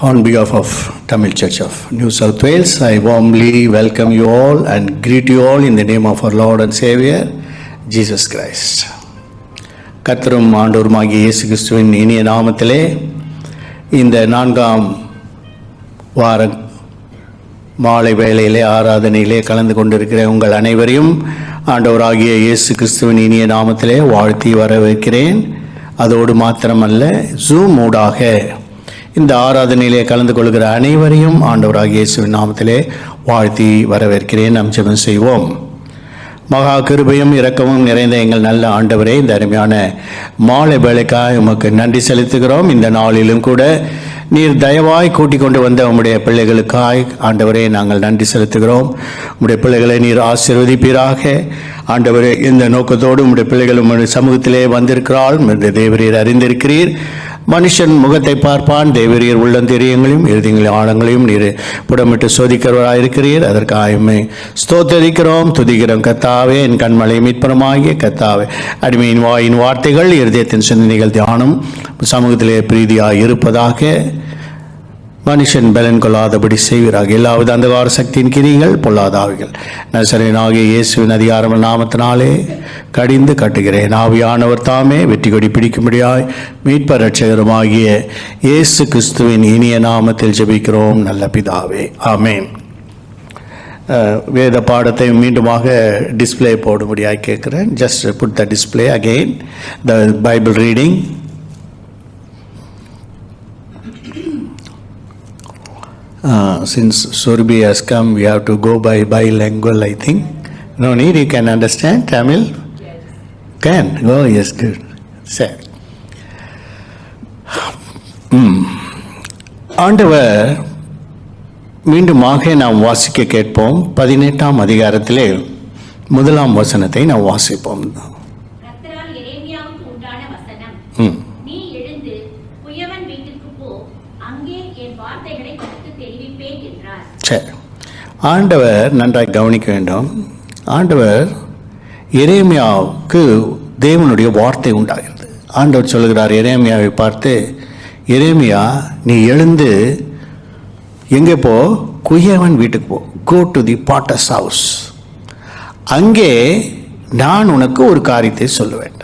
On behalf of Tamil Church of New South Wales, I warmly welcome you all and greet you all in the name of our Lord and Savior, Jesus Christ. கர்த்தரும் ஆண்டவருமாகிய இயேசு கிறிஸ்துவின் இனிய நாமத்திலே இந்த 4ஆம் வார மாலை வேளையிலே ஆராதனையிலே கலந்து கொண்டிருக்கிற உங்கள் அனைவரையும் ஆண்டவராகிய இயேசு கிறிஸ்துவின் இனிய நாமத்திலே வாழ்த்தி வரவேற்கிறேன். அதோடு மாத்திரமல்ல, ஜூம் ஊடாக இந்த ஆராதனையிலே கலந்து கொள்கிற அனைவரையும் ஆண்டவராகிய இயேசுவின் நாமத்திலே வாழ்த்தி வரவேற்கிறேன். நாம் ஜெபம் செய்வோம். மகா கிருபையும் இரக்கமும் நிறைந்த எங்கள் நல்ல ஆண்டவரே, இந்த அருமையான மாலை வேளைக்காய் உமக்கு நன்றி செலுத்துகிறோம். இந்த நாளிலும் கூட நீர் தயவாய் கூட்டிக் கொண்டு வந்த உம்முடைய பிள்ளைகளுக்காய் ஆண்டவரே நாங்கள் நன்றி செலுத்துகிறோம். உம்முடைய பிள்ளைகளை நீர் ஆசீர்வதிப்பீராக. ஆண்டவரே, இந்த நோக்கத்தோடு உம்முடைய பிள்ளைகள் உம்முடைய சமூகத்திலே வந்திருக்கிறாள். தேவரீர் அறிந்திருக்கிறீர். மனுஷன் முகத்தை பார்ப்பான், தேவரீர் உள்ளந்தெரியங்களையும் இறுதிகளின் ஆழங்களையும் நீர் புடமிட்டு சோதிக்கிறவராயிருக்கிறீர். அதற்காக ஸ்தோத்தரிக்கிறோம், துதிக்கிறோம். கத்தாவே, என் கண்மலை மீட்பரமாகிய கத்தாவே, அடிமையின் வாயின் வார்த்தைகள் இருதயத்தின் சிந்தனைகள் தியானம் சமூகத்திலே பிரீதியாக இருப்பதாக. மனுஷன் பலன் கொள்ளாதபடி செய்வீராக. எல்லாவது அந்தகார சக்தியின் கிரிகள் பொல்லாதாவிகள் நசரேயனாகிய இயேசுவின் அதிகாரம் நாமத்தினாலே கடிந்து கட்டுகிறேன். ஆவியானவர் தாமே வெற்றி கொடி பிடிக்கும்படியாய் மீட்பர் இரட்சகருமாகிய இயேசு கிறிஸ்துவின் இனிய நாமத்தில் ஜெபிக்கிறோம் நல்ல பிதாவே, ஆமேன். வேத பாடத்தை மீண்டுமாக டிஸ்பிளே போடும்படியாக கேட்குறேன். Just put the display again the Bible reading. Since Surbi has come, we have to go by bilingual, I think. No need, you can understand Tamil? Yes. Can? Oh, yes, good. Say. ஆண்டவர் மீண்டுமாக நாம் வாசிக்க கேட்போம். 18ஆம் அதிகாரத்திலே 1ஆம் வசனத்தை நாம் வாசிப்போம். ஆண்டவர் நன்றாய் கவனிக்க வேண்டும். ஆண்டவர் எரேமியாவுக்கு தேவனுடைய வார்த்தை உண்டாகிறது. ஆண்டவர் சொல்லுகிறார் எரேமியாவை பார்த்து, எரேமியா, நீ எழுந்து எங்கே போ? குயவன் வீட்டுக்கு போ. Go to the potter's house. அங்கே நான் உனக்கு ஒரு காரியத்தை சொல்லுவேன்.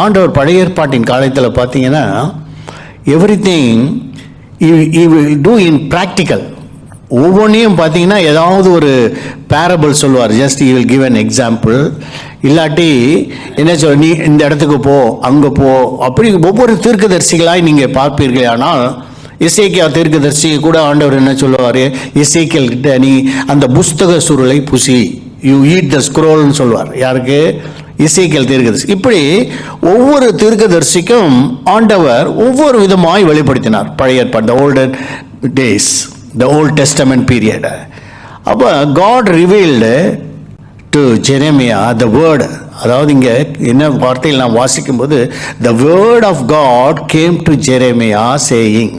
ஆண்டவர் பழைய ஏற்பாட்டின் காலத்தில் பார்த்தீங்கன்னா everything he will do in practical. ஒவ்வொன்றையும் பார்த்தீங்கன்னா ஏதாவது ஒரு பேரபிள் சொல்லுவார். Just he will give an example. இல்லாட்டி என்ன சொல், நீ இந்த இடத்துக்கு போ, அங்கே போ, அப்படி ஒவ்வொரு தீர்க்கதரிசிகளாய் நீங்கள் பார்ப்பீர்கள். ஆனால் எசேக்கியா தீர்க்கதரிசி கூட ஆண்டவர் என்ன சொல்லுவார், எசேக்கியல் கிட்ட நீ அந்த புஸ்தக சுருளை புசி, யூ ஈட் த ஸ்க்ரோல்னு சொல்லுவார். யாருக்கு? எசேக்கியல் தீர்க்கதரிசி. இப்படி ஒவ்வொரு தீர்க்கதரிசிக்கும் ஆண்டவர் ஒவ்வொரு விதமாய் வெளிப்படுத்தினார். பழைய ஏற்பாடு, the older days, the Old Testament period. அப்போ God revealed to Jeremiah the word. அதாவது இங்கே என்ன வார்த்தையில் நான் வாசிக்கும்போது, the word of God came to Jeremiah saying,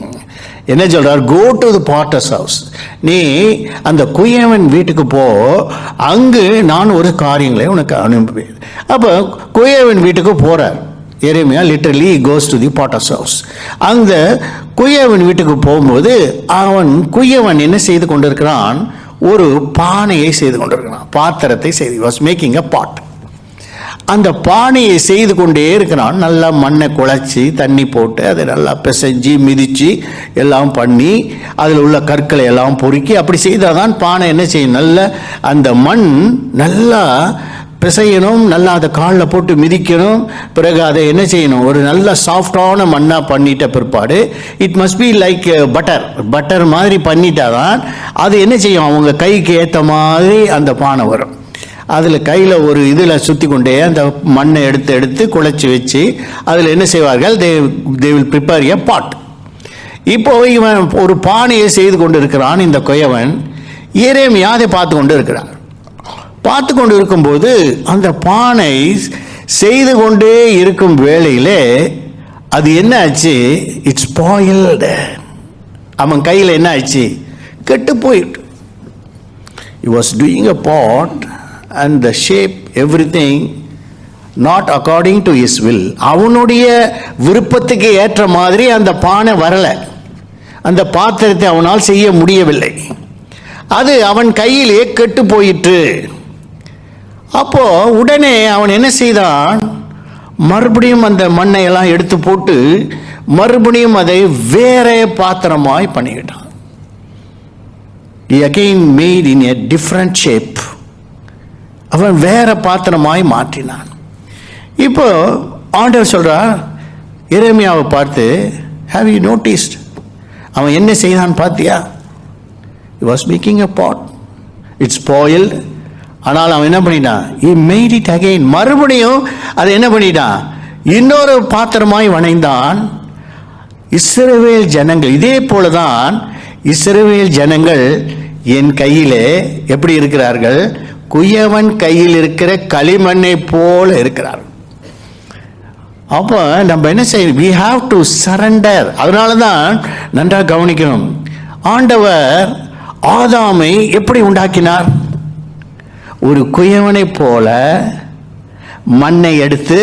என்ன சொல்றார்? go to the potter's house. நீ அந்த குயவன் வீட்டுக்கு போ, அங்கு நான் ஒரு காரியங்களை உனக்கு அனுப்புவேன். அப்போ குயவன் வீட்டுக்கு போறார் Jeremiah. Literally goes to the potter's house. அந்த குயவன் வீட்டுக்கு போகும்போது குயவன் என்ன செய்து கொண்டிருக்கிறான்? ஒரு பானையை செய்து கொண்டிருக்கிறான், பாத்திரத்தை செய்து, வாஸ் மேக்கிங் அ பாட். அந்த பானையை செய்து கொண்டே இருக்கிறான். நல்லா மண்ணை குழைச்சி தண்ணி போட்டு அதை நல்லா பிசைஞ்சு மிதித்து எல்லாம் பண்ணி அதில் உள்ள கற்களை எல்லாம் பொறுக்கி அப்படி செய்தால் தான் பானை என்ன செய்யும், நல்ல அந்த மண் நல்லா பிசையணும், நல்லா அதை காலில் போட்டு மிதிக்கணும். பிறகு அதை என்ன செய்யணும், ஒரு நல்ல சாஃப்டான மண்ணாக பண்ணிட்ட பிற்பாடு it must be like butter மாதிரி பண்ணிட்டாதான் அது என்ன செய்யும், அவங்க கைக்கு ஏற்ற மாதிரி அந்த பானை வரும். அதில் கையில் ஒரு இதில் சுற்றி கொண்டே அந்த மண்ணை எடுத்து குழைச்சி வச்சு அதில் என்ன செய்வார்கள், தே வில் ப்ரிப்பேர் எ பாட். இப்போ இவன் ஒரு பானையை செய்து கொண்டு இருக்கிறான். இந்த குயவன் எரேமியா அதை பார்த்து கொண்டு இருக்கிறான். பார்த்து கொண்டு இருக்கும்போது அந்த பானை செய்து கொண்டே இருக்கும் வேளையிலே அது என்ன ஆச்சு, இட்ஸ் ஸ்பாயில்டு. அவன் கையில் என்ன ஆச்சு, கெட்டு போயிட்டு. he was doing a pot and the shape, everything not according to his will. அவனுடைய விருப்பத்துக்கு ஏற்ற மாதிரி அந்த பானை வரலை. அந்த பாத்திரத்தை அவனால் செய்ய முடியவில்லை. அது அவன் கையிலே கெட்டு போயிற்று. அப்போ உடனே அவன் என்ன செய்தான், மறுபடியும் அந்த மண்ணை எல்லாம் எடுத்து போட்டு மறுபடியும் அதை வேற பாத்திரமாய் பண்ணிக்கிட்டான். He again made in a different shape. அவன் வேற பாத்திரமாய் மாற்றினான். இப்போ ஆண்டவர் சொல்றார் எரேமியாவை பார்த்து, have you noticed, அவன் என்ன செய்தான் பார்த்தியா? He was making a pot. It spoiled. ஆனால் அவன் என்ன பண்ணிட்டான்? He made it again. மறுபடியும் அதை என்ன பண்ணிட்டான்? இன்னொரு பாத்திரமாய் வணைந்தான். இஸ்ரவேல் ஜனங்கள் இதே போலதான், இஸ்ரவேல் ஜனங்கள் என் கையிலே எப்படி இருக்கிறார்கள்? குயவன் கையில் இருக்கிற களிமண்ணை போல இருக்கிறார்கள். அப்போ நம்ம என்ன செய்யணும்? we have to surrender. அதனால தான் நன்றாக கவனிக்கணும். ஆண்டவர் ஆதாமை எப்படி உண்டாக்கினார்? ஒரு குயவனை போல மண்ணை எடுத்து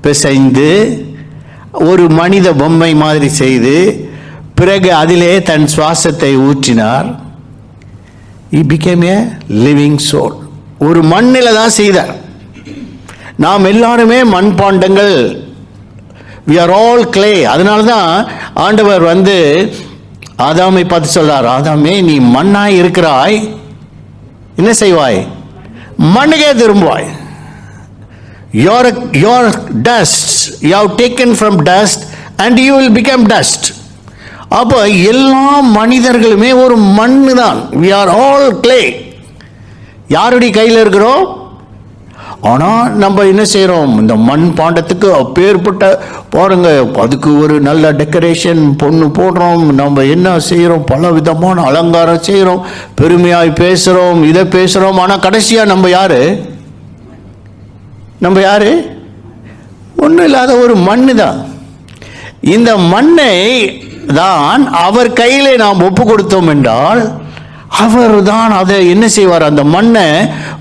பிசைந்து ஒரு மனித பொம்மை மாதிரி செய்து பிறகு அதிலே தன் சுவாசத்தை ஊற்றினார். He became a living soul. ஒரு மண்ணில் தான் செய்தார். நாம் எல்லாருமே மண்பாண்டங்கள். we are all clay. அதனால தான் ஆண்டவர் ஆதாமை பார்த்து சொல்றார், ஆதாமே நீ மண்ணாய் இருக்கிறாய், என்ன செய்வாய்? மண்ணுக்கே திரும்புவாய். your dust, you have taken from dust and you will become dust. அப்போ எல்லா மனிதர்களுமே ஒரு மண்ணு தான். we are all clay. யாருடைய கையில் இருக்கிறோம்? ஆனால் நம்ம என்ன செய்கிறோம்? இந்த மண் பாண்டத்துக்கு அப்பேற்பட்ட பாருங்க, அதுக்கு ஒரு நல்ல டெக்கரேஷன் பொண்ணு போடுறோம், நம்ம என்ன செய்கிறோம்? பல விதமான அலங்காரம் செய்கிறோம், பெருமையாய் பேசுகிறோம், இதை பேசுகிறோம். ஆனால் கடைசியாக நம்ம யாரு? ஒன்றும் இல்லாத ஒரு மண்ணு தான். இந்த மண்ணை தான் அவர் கையிலே நாம் ஒப்பு கொடுத்தோம் என்றால் அவர் தான் அதை என்ன செய்வார்? அந்த மண்ணை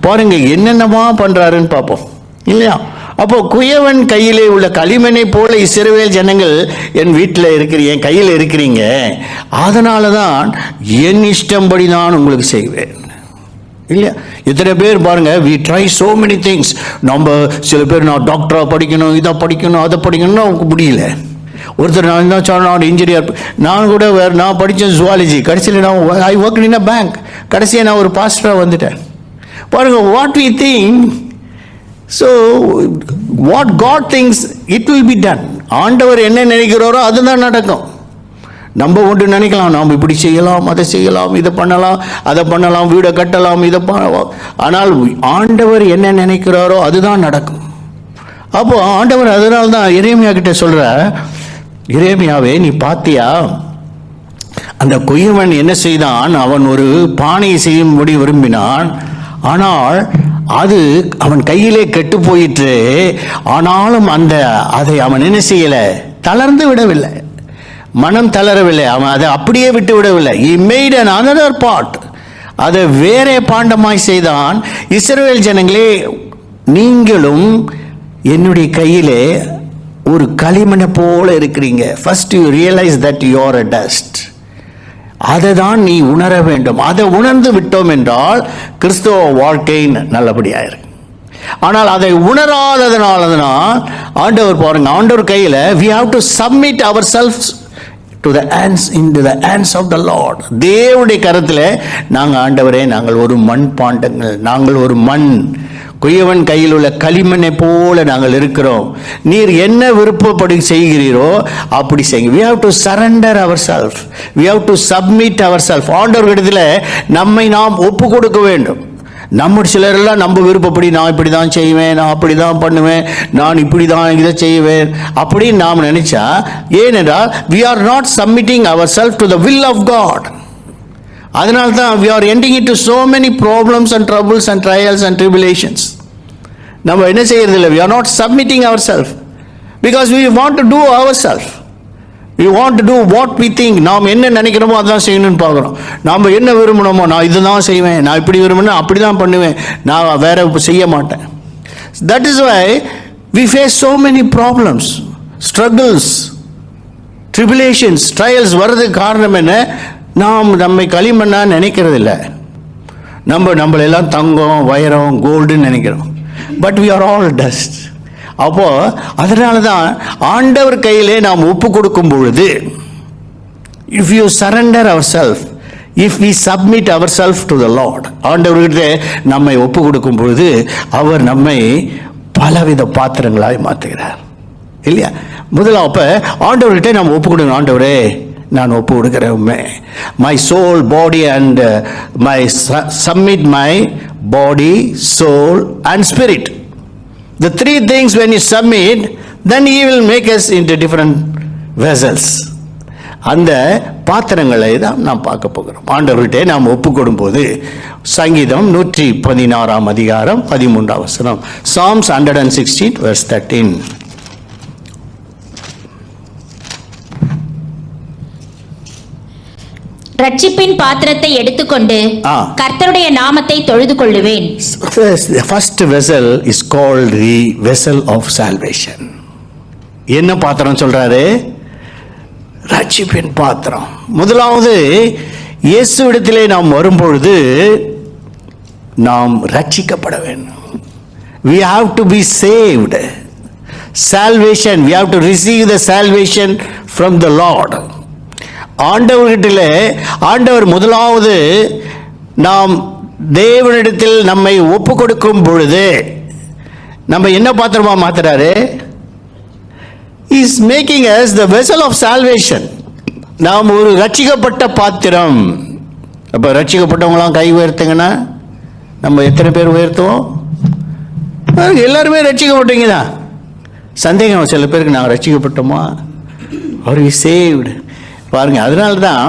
பாருங்க என்னென்னமா பண்றாருன்னு பார்ப்போம் இல்லையா? அப்போ குயவன் கையிலே உள்ள களிமண்ணை போல இஸ்ரவேல் ஜனங்கள் என் வீட்டில் என் கையில் இருக்கிறீங்க, அதனால தான் என் இஷ்டம்படி நான் உங்களுக்கு செய்வேன் இல்லையா? இத்தனை பேர் பாருங்க, we try so many things. நம்ம சில பேர் நான் டாக்டரா படிக்கணும், இதை படிக்கணும், அதை படிக்கணும்னு அவங்க முடியல. ஒருத்தர் நான் தான் சொன்ன இன்ஜினியர், நான் கூட நான் படித்தேன் ஜுவாலஜி, கடைசியில் நான் I work in a bank, கடைசியாக நான் ஒரு பாஸ்டராக வந்துட்டேன். பாருங்க, what we think, so what God thinks it will be done. ஆண்டவர் என்ன நினைக்கிறாரோ அதுதான் நடக்கும். நம்ம ஒன்று நினைக்கலாம், நாம் இப்படி செய்யலாம், அதை செய்யலாம், இதை பண்ணலாம், அதை பண்ணலாம், வீடை கட்டலாம், இதை பண்ணலாம். ஆனால் ஆண்டவர் என்ன நினைக்கிறாரோ அதுதான் நடக்கும். அப்போ ஆண்டவர் அதனால தான் எரேமியா கிட்ட சொல்ற, எரேமியாவே நீ பாத்தியா அந்த குயவன் என்ன செய்தான்? அவன் ஒரு பானையை செய்யும்படி விரும்பினான், ஆனால் அது அவன் கையிலே கெட்டு போயிற்று. ஆனாலும் அதை அவன் என்ன செய்யல? தளர்ந்து விடவில்லை, மனம் தளரவில்லை, அவன் அதை அப்படியே விட்டு விடவில்லை. he made another pot. அதை வேற பாண்டமாய் செய்தான். இஸ்ரவேல் ஜனங்களே, நீங்களும் என்னுடைய கையிலே ஒரு களிமண்ணை போல இருக்கிறீங்க. First you realise that you are a dust. அதை தான் நீ உணர வேண்டும். அதை உணர்ந்து விட்டோம் என்றால் கிறிஸ்தவ வாழ்க்கை நல்லபடியாயிருக்கு. ஆனால் அதை உணராததுனால தான் ஆண்டவர் பாருங்க, ஆண்டவர் கையில் we have to submit ourselves to the hands, into the hands of the Lord. தேவனுடைய கரத்தில் நாங்கள், ஆண்டவரே நாங்கள் ஒரு மண் பாண்டங்கள், நாங்கள் ஒரு மண், குயவன் கையில் உள்ள களிமண்ணை போல நாங்கள் இருக்கிறோம். நீர் என்ன விருப்பப்படி செய்கிறீரோ அப்படி செய்யுங்க. we have to surrender ourselves, we have to submit ourselves. ஆண்டவரிடத்தில் நம்மை நாம் ஒப்பு கொடுக்க வேண்டும். நம்ம சிலரெல்லாம் நம்ம விருப்பப்படி நான் இப்படி தான் செய்வேன், நான் அப்படி தான் பண்ணுவேன், நான் இப்படி தான் இதை செய்வேன் அப்படின்னு நாம் நினைச்சா, ஏனென்றால் we are not submitting ourselves to the will of God. அதனால தான் we are entering into so many problems and troubles and trials and tribulations. நம்ம என்ன செய்யறதில்லை? we are not submitting ourselves because we want to do ourselves. we want to do what we think. நாம் என்ன நினைக்கிறோமோ அதான் செய்யணும்னு பார்க்குறோம். நாம் என்ன விரும்பணுமோ, நான் இதுதான் செய்வேன், நான் இப்படி விரும்பினா அப்படி தான் பண்ணுவேன், நான் வேற செய்ய மாட்டேன். that is why we face so many problems, struggles. Tribulations, trials வர்றதுக்கு காரணம் என்ன? நாம் நம்மை களிமண்ணா நினைக்கிறது இல்லை. நம்மளெல்லாம் தங்கம், வைரம், கோல்டுன்னு நினைக்கிறோம். But we are all dust. அப்போ அதனால தான் ஆண்டவர் கையிலே நாம் ஒப்பு கொடுக்கும் பொழுது, if you surrender ourselves, if we submit ourselves to the Lord, ஆண்டவர்கிட்ட நம்மை ஒப்பு கொடுக்கும் பொழுது அவர் நம்மை பலவித பாத்திரங்களாய் மாற்றுகிறார் இல்லையா? முதல்ல அப்போ ஆண்டவர்கிட்ட நம்ம ஒப்பு கொடுக்கணும். ஆண்டவரே, நான் ஒப்பு கொடுக்கிறேன், my soul, body and my submit my body, soul and spirit. The three things when you submit, then he will make us into different vessels. அந்த பாத்திரங்களை தான் நாம் பார்க்க போகிறோம். ஆண்டவர்கிட்ட நாம் ஒப்பு கொடுக்கும்போது சங்கீதம் 116 அதிகாரம் 13 வசனம், Psalms 116 verse 13. ரட்சிப்பின் பாத்திரத்தை எடுத்துக்கொண்டு கர்த்தருடைய நாமத்தை தொழுது கொள்ளுவேன். The first vessel is called the vessel of salvation. என்ன பாத்திரம் சொல்றாரு? ரட்சிப்பின் பாத்திரம். முதலாவது இயேசுவிடத்திலே நாம் வரும்பொழுது நாம் ரட்சிக்கப்பட வேண்டும். We have to be saved. Salvation, we have to receive the salvation from the Lord. ஆண்டவர் முதலாவது நாம் தேவனிடத்தில் நம்மை ஒப்பு கொடுக்கும் பொழுது நம்ம என்ன பாத்திரமா மாத்துறாரு? He is making us the vessel of salvation. நாம் ஒரு ரட்சிக்கப்பட்ட பாத்திரம். அப்போ ரட்சிக்கப்பட்டவங்களாம் கை உயர்த்துங்கன்னா நம்ம எத்தனை பேர் உயர்த்துவோம்? எல்லாருமே ரட்சிக்கப்பட்டீங்க தான். சந்தேகம் சில பேருக்கு நாங்கள் ரட்சிக்கப்பட்டோமா? R we saved? பாருங்க, அதனால தான்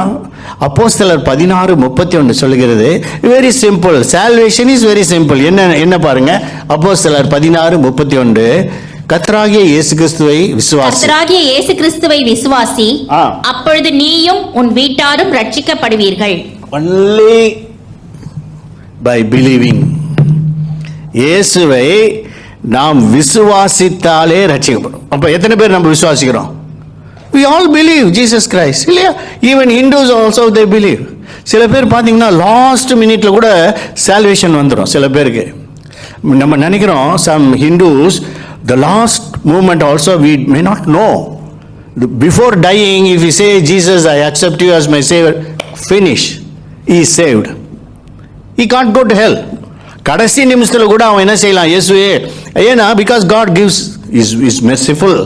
அப்போஸ்தலர் 16:31 சொல்லுகிறது. Very simple, salvation is very simple. என்ன பாருங்க, அப்போஸ்தலர் 16:31, கர்த்தராகிய இயேசு கிறிஸ்துவை விசுவாசி, அப்பொழுது நீயும் உன் வீட்டாரும் ரட்சிக்கப்படுவீர்கள். only by believing. இயேசுவை நாம் விசுவாசித்தாலே ரட்சிக்கப்படும். அப்ப எத்தனை பேர் நம்ம விசுவாசிக்கிறோம்? We all believe Jesus Christ. இல்லையா? Even Hindus also they believe. சில பேர் பார்த்தீங்கன்னா லாஸ்ட் மினிட்ல கூட சால்வேஷன் வந்துடும். சில பேருக்கு நம்ம நினைக்கிறோம், some Hindus the last moment also we may not know. Before dying, if we say Jesus, I accept you as my savior, finish, he is saved. He can't go to hell. கடைசி நிமிஷத்தில் கூட அவன் என்ன செய்யலாம்? இயேசுவே, ஏன்னா because God gives is merciful.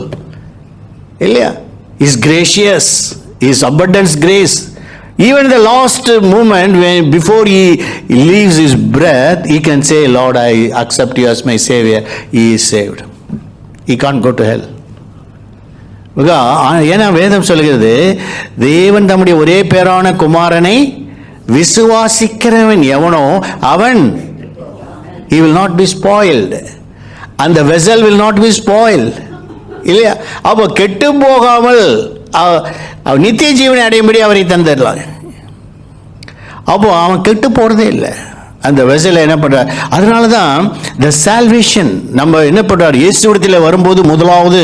இல்லையா? is gracious, is abundance grace. Even the last moment, when before he leaves his breath, he can say, Lord, I accept you as my savior. He is saved. He can't go to hell. ஏன்னா வேதம் சொல்லுகிறது, தேவன் தம்முடைய ஒரே பேரான குமாரனை விசுவாசிக்கிறவன் எவனோ அவன், he will not be spoiled, and the vessel will not be spoiled. இல்லையா? அப்போ கெட்டு போகாமல் நித்திய ஜீவனை அடையும்படி அவரை தந்துடலாம். அப்போ அவன் கெட்டு போறதே இல்லை. அந்த வெசல என்ன பண்றார்? அதனால தான் the salvation நம்ம என்ன பண்றார்? இயேசுவிடத்தில் வரும்போது முதலாவது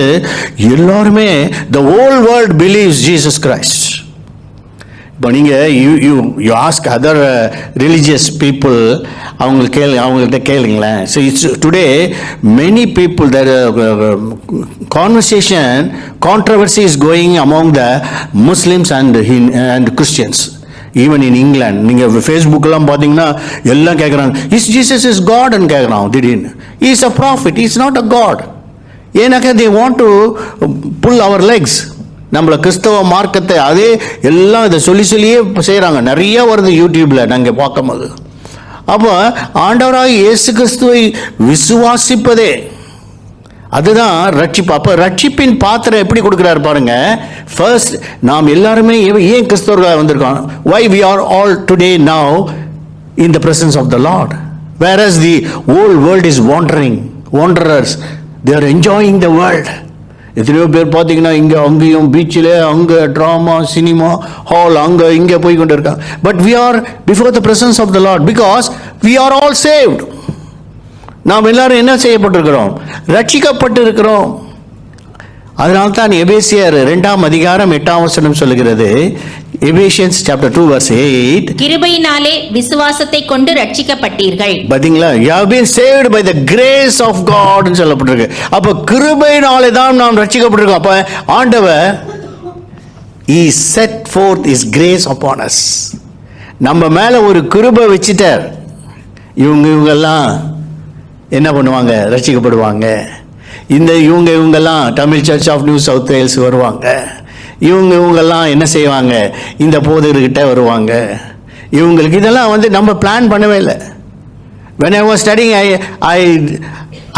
எல்லாருமே the whole world believes Jesus Christ. இப்போ நீங்கள் you ask other religious people, அவங்கள்ட்ட கேளுங்களேன். So it's today many people their conversation controversy is going among the Muslims and Christians. Even in England நீங்கள் ஃபேஸ்புக்கெல்லாம் பார்த்தீங்கன்னா எல்லாம் கேட்குறாங்க, இஸ் ஜீசஸ் இஸ் காட்னு கேட்குறான். திடீர்னு is a profit, is not a God. ஏன்னாக்கா they want to pull our legs. நம்மளை கிறிஸ்தவ மார்க்கத்தை அதே எல்லாம் இதை சொல்லியே செய்கிறாங்க. நிறைய வருது யூடியூப்பில் நாங்கள் பார்க்கும்போது. அப்போ ஆண்டவராக இயேசு கிறிஸ்துவை விசுவாசிப்பதே அதுதான் ரட்சிப்பு. அப்போ ரட்சிப்பின் பாத்திரம் எப்படி கொடுக்குறாரு பாருங்க. ஃபர்ஸ்ட் நாம் எல்லாருமே ஏன் கிறிஸ்தவர்களாக வந்திருக்கோம்? why we are all today now in the presence of the Lord, whereas the whole world is wanderers, they are enjoying the world. எத்தனையோ பேர் பார்த்தீங்கன்னா இங்கே அங்கேயும் பீச்சில், அங்கே ட்ராமா, சினிமா ஹால், அங்கே இங்கே போய் கொண்டு இருக்காங்க. But we are before the presence of the Lord because we are all saved. நாம் எல்லாரும் என்ன செய்யப்பட்டிருக்கிறோம்? ரட்சிக்கப்பட்டு இருக்கிறோம். அதனால்தான் எபேசியர் 2 அதிகாரம் 8 சொல்லுகிறது. Ephesians chapter 2 verse 8. கிருபையினாலே விசுவாசத்தை கொண்டு ரட்சிக்கப்பட்டீர்கள். பாத்தீங்களா? You have been saved by the grace of God ன்னு சொல்லப்பட்டிருக்கு. அப்ப கிருபையினாலே தான் நாம் ரட்சிக்கப்பட்டிருக்கோம். அப்ப ஆண்டவர் he set forth his grace upon us. நம்ம மேல ஒரு கிருபை வச்சிட்டார். இவங்கெல்லாம் என்ன பண்ணுவாங்க? ரட்சிக்கப்படுவாங்க. இவங்கெல்லாம் Tamil church of New South Wales வருவாங்க. இவங்கெல்லாம் என்ன செய்வாங்க? இந்த போதகர்கிட்ட வருவாங்க. இவங்களுக்கு இதெல்லாம் நம்ம பிளான் பண்ணவே இல்லை. when I was studying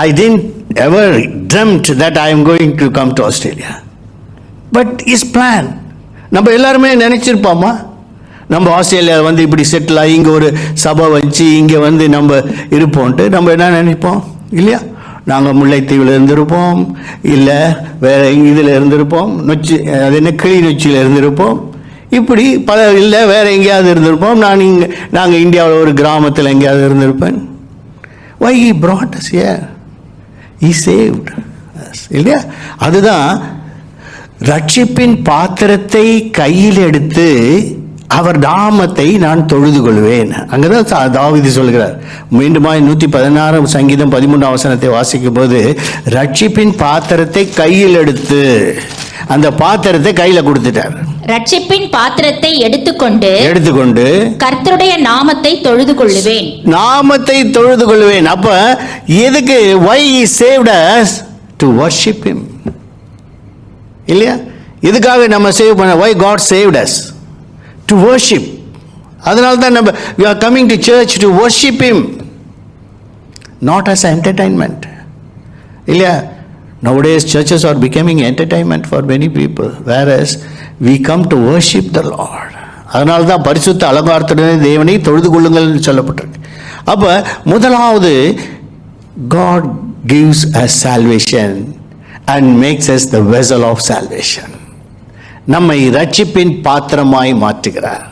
I didn't ever dreamt that I am going to come to Australia, but his plan. நம்ம எல்லாருமே நினைச்சிருப்போமா நம்ம ஆஸ்திரேலியா இப்படி செட்டில் ஆகி இங்கே ஒரு சபை வச்சு இங்கே நம்ம இருப்போம்ட்டு நம்ம என்ன நினைப்போம் இல்லையா? நாங்கள் முல்லைத்தீவில் இருந்திருப்போம், இல்லை வேற இதில் இருந்திருப்போம், அது என்ன கிளிநொச்சியில் இருந்திருப்போம், இப்படி பல இல்லை வேற எங்கேயாவது இருந்திருப்போம். நாங்கள் இந்தியாவில் ஒரு கிராமத்தில் எங்கேயாவது இருந்திருப்பேன். why he brought us here? he saved us. இல்லையா? அதுதான் ரட்சிப்பின் பாத்திரத்தை கையில் எடுத்து அவர் நாமத்தை நான் தொழுது கொள்வேன். அங்கதான் தாவீது சொல்கிறார். மீண்டுமா 116 சங்கீதம் 13 வாசிக்கும் போது ரட்சிப்பின் பாத்திரத்தை கையில் எடுத்து அந்த பாத்திரத்தை கையில கொடுத்துட்டார். ரட்சிப்பின் பாத்திரத்தை எடுத்துக்கொண்டு கர்த்தருடைய நாமத்தை தொழுது கொள்வேன். நாமத்தை தொழுது கொள்வேன். அப்ப எதுக்கு? why he saved us? to worship him. இல்லையா? எதுக்காக நம்ம சேவ் பண்ண? why God saved us? to worship. அதனால தான் நம்ம we are coming to church to worship him, not as entertainment. இல்லையா? nowadays churches are becoming entertainment for many people, whereas we come to worship the Lord. அதனால தான் பரிசுத்த அலங்காரத்துடன் தேவனை தொழுது கொள்ளுங்கள் சொல்லப்பட்டிருக்கு. அப்ப முதலாவது God gives us salvation and makes us the vessel of salvation. நம்மை ரட்சிப்பின் பாத்திரமாய் மாற்றுகிறார்.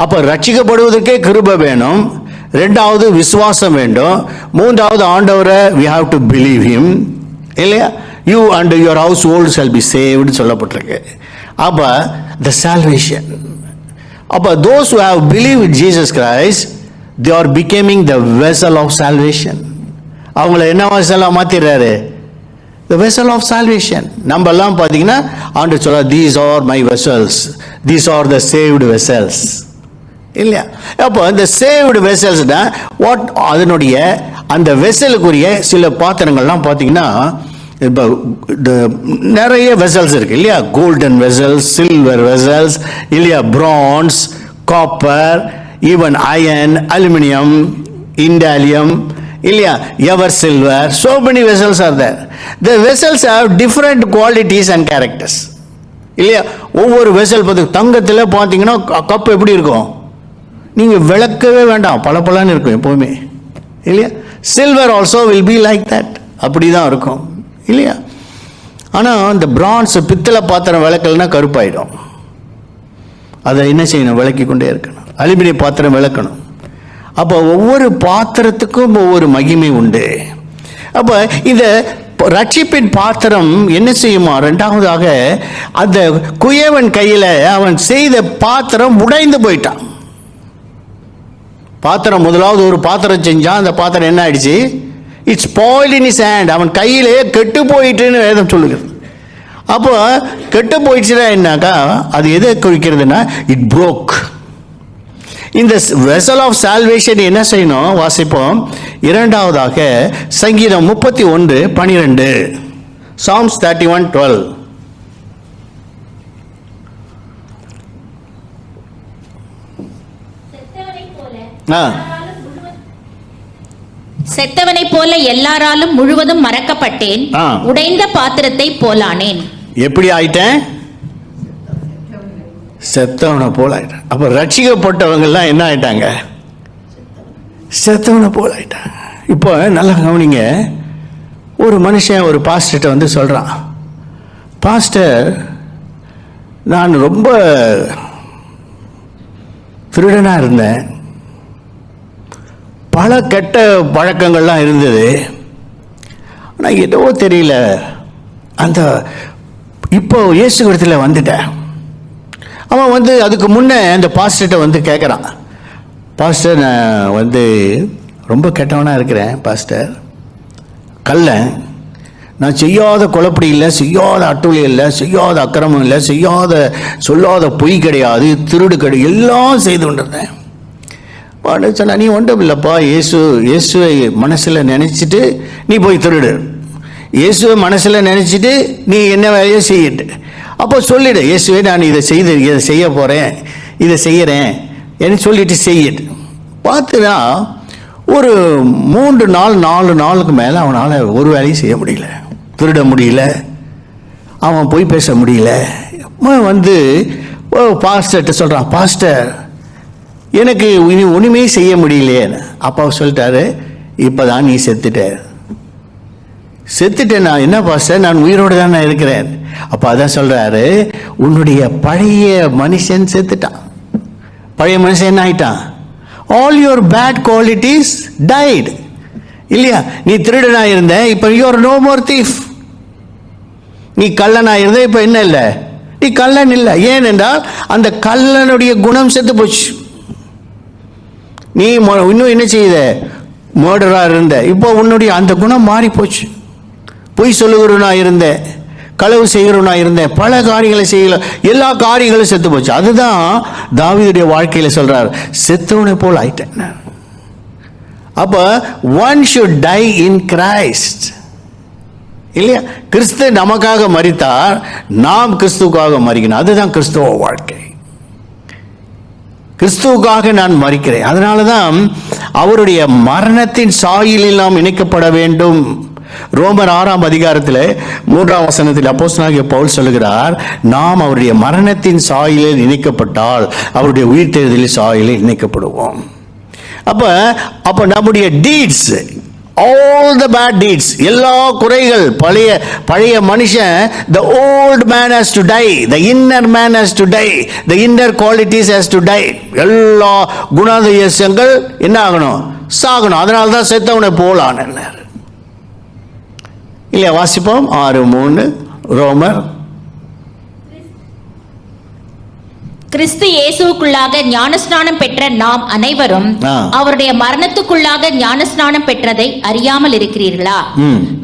அப்போ ரட்சிக்கப்படுவதற்கே கிருபை வேணும். ரெண்டாவது விசுவாசம் வேண்டும். மூன்றாவது ஆண்டவரை we have to believe him. இல்லையா? you and your household shall be saved சொல்லப்பட்டிருக்கு. அப்ப the salvation. அப்ப those who have believed in Jesus Christ, they are becoming the vessel of salvation. அவங்கள என்ன வசலா மாத்திடுறாரு? the vessel of salvation. நம்ம எல்லாம் பார்த்தீங்கன்னா ஆண்டவர் சொல்ல these are my vessels, these are the saved vessels. இல்லையா? அப்போ இந்த saved vessels வாட் அதனுடைய அந்த வெசலுக்குரிய சில பாத்திரங்கள்லாம் பார்த்தீங்கன்னா இப்போ நிறைய வெசல்ஸ் இருக்கு இல்லையா? கோல்டன் வெசல்ஸ், சில்வர் வெசல்ஸ் இல்லையா? Bronze, copper, even iron, aluminium, Indalium இல்லையா? Ever silver, so many vessels are there. The vessels have different qualities and characters. இல்லையா? ஒவ்வொரு வெசல் பார்த்து தங்கத்தில் பார்த்தீங்கன்னா கப் எப்படி இருக்கும்? நீங்கள் விளக்கவே வேண்டாம், பளபளன்னு இருக்கும் எப்போவுமே இல்லையா? Silver also will be like that, அப்படி தான் இருக்கும் இல்லையா? ஆனால் இந்த பிரான்ஸ் பித்தளை பாத்திரம் விளக்கலைன்னா கருப்பாயிடும். அதை என்ன செய்யணும்? விளக்கி கொண்டே இருக்கணும். அலுமினிய பாத்திரம் விளக்கணும். அப்போ ஒவ்வொரு பாத்திரத்துக்கும் ஒவ்வொரு மகிமை உண்டு. அப்போ இந்த ரட்சிப்பின் பாத்திரம் என்ன செய்யுமா? ரெண்டாவதாக அந்த குயவன் கையில் அவன் செய்த பாத்திரம் உடைந்து போயிட்டான். பாத்திரம் முதலாவது ஒரு பாத்திரம் செஞ்சான். அந்த பாத்திரம் என்ன ஆயிடுச்சு? It's spoilt in his hand. அவன் கையிலே கெட்டு போயிட்டுன்னு வேதம் சொல்லுகிறது. அப்போ கெட்டு போயிடுச்சுன்னா என்னாக்கா அது எதை குறிக்கிறதுனா இட் broke. இந்த vessel of salvation என்ன செய்யணும்? வாசிப்போம். இரண்டாவதாக சங்கீதம் 31:12, Psalms 31:12. செத்தவனை போல எல்லாராலும் முழுவதும் மறக்கப்பட்டேன், உடைந்த பாத்திரத்தை போலானேன். எப்படி ஆயிட்டேன்? செத்தவனை போல ஆயிட்டான். அப்ப ரட்சிக்கப்பட்டவங்கெல்லாம் என்ன ஆயிட்டாங்க? செத்தவனை போல ஆயிட்டாங்க. இப்போ நல்லா கவனிங்க. ஒரு மனுஷன் ஒரு பாஸ்டர்கிட்ட சொல்றான், பாஸ்டர் நான் ரொம்ப திருடனா இருந்தேன், பல கெட்ட பழக்கங்கள்லாம் இருந்தது, ஆனால் ஏதோ தெரியல அந்த இப்போ இயேசு இடத்துல வந்துட்டேன். அவன் வந்து அதுக்கு முன்னே அந்த பாஸ்டர்கிட்ட வந்து கேட்குறான், பாஸ்டர் நான் வந்து ரொம்ப கெட்டவனாக இருக்கிறேன் பாஸ்டர், கள்ளன், நான் செய்யாத குழப்படி இல்லை, செய்யாத அட்டூழி இல்லை, செய்யாத அக்கிரமம் இல்லை, சொல்லாத பொய் கிடையாது, திருடு கிடையாது, எல்லாம் செய்து கொண்டிருந்தேன். பாட சொன்னா, நீ ஒன்றும் இல்லைப்பா, இயேசுவை மனசில் நினச்சிட்டு நீ போய் திருடு, இயேசுவை மனசில் நினச்சிட்டு நீ என்ன வேலையோ செய்யிட்டு, அப்போ சொல்லிடு, இயேசுவே நான் இதை செய்ய போகிறேன், இதை செய்கிறேன் என்று சொல்லிட்டு செய்யிட்டு. பார்த்துனா ஒரு 3 நாள் 4 நாளுக்கு மேலே அவனால் ஒரு வேலையும் செய்ய முடியல, திருட முடியல, அவன் போய் பேச முடியல. வந்து பாஸ்டர்கிட்ட சொல்கிறான், பாஸ்டர் எனக்கு இனி ஒன்றுமே செய்ய முடியலையே. அப்பா சொல்லிட்டாரு, இப்போ தான் நீ செத்துட்டேன். நான் என்ன பாஸ்டர், நான் உயிரோடு தான் நான் இருக்கிறேன். அப்போ அதான் சொல்கிறாரு, உன்னுடைய பழைய மனுஷன் செத்துட்டான். பழைய மனுஷன் என்ன ஆயிட்டான்? All your bad qualities died. இல்லையா? நீ திருடனா இருந்த, இப்போ யூஆர் நோ மோர் தீஃப். நீ கள்ளனா இருந்த, இப்போ என்ன இல்லை, நீ கள்ளன் இல்லை. ஏனென்றால் அந்த கள்ளனுடைய குணம் செத்து போச்சு. நீ இன்னும் என்ன செய்த, மர்டரா இருந்த, இப்போ உன்னுடைய அந்த குணம் மாறி போச்சு. பொய் சொல்லுகிறவனா இருந்தேன், களவு செய்கிறவனா இருந்தேன், பல காரியங்களை செய்யல, எல்லா காரியங்களும் செத்து போச்சு. அதுதான் தாவீதுடைய வாழ்க்கையில் சொல்றார், செத்தவனை போல் ஆயிட்டேன். அப்ப one should die in Christ. இல்லையா? கிறிஸ்து நமக்காக மரித்தார், நாம் கிறிஸ்துவுக்காக மரிக்கணும். அதுதான் கிறிஸ்துவ வாழ்க்கை. கிறிஸ்துவுக்காக நான் மரிக்கிறேன். அதனால தான் அவருடைய மரணத்தின் சாயலில் நாம் இணைக்கப்பட வேண்டும். ரோமர் 6ஆம் அதிகாரத்தில் 3ஆம் வசனத்தில் அப்போஸ்தலனாகிய பவுல் சொல்லுகிறார், நாம் அவருடைய மரணத்தின் சாயலில் இணைக்கப்பட்டால் அவருடைய உயிர்த்தெழுதலின் சாயலில் இணைக்கப்படுவோம். அப்ப நம்முடைய deeds, all the bad deeds, எல்லா குறைகள், பழைய மனுஷன், the old man has to die, the inner man has to die, the inner qualities has to die. எல்லா குணாதிசயங்கள் என்ன ஆகணும்? சாகணும். அதனால தான் செத்தவனை போலான் இல்லையா? வாசிப்போம் 6:3 ரோமர். கிறிஸ்து இயேசுவுக்குள்ளாக ஞானஸ்நானம் பெற்ற நாம் அனைவரும் அவருடைய மரணத்துக்குள்ளாக ஞானஸ்நானம் பெற்றதை அறியாமல் இருக்கிறீர்களா?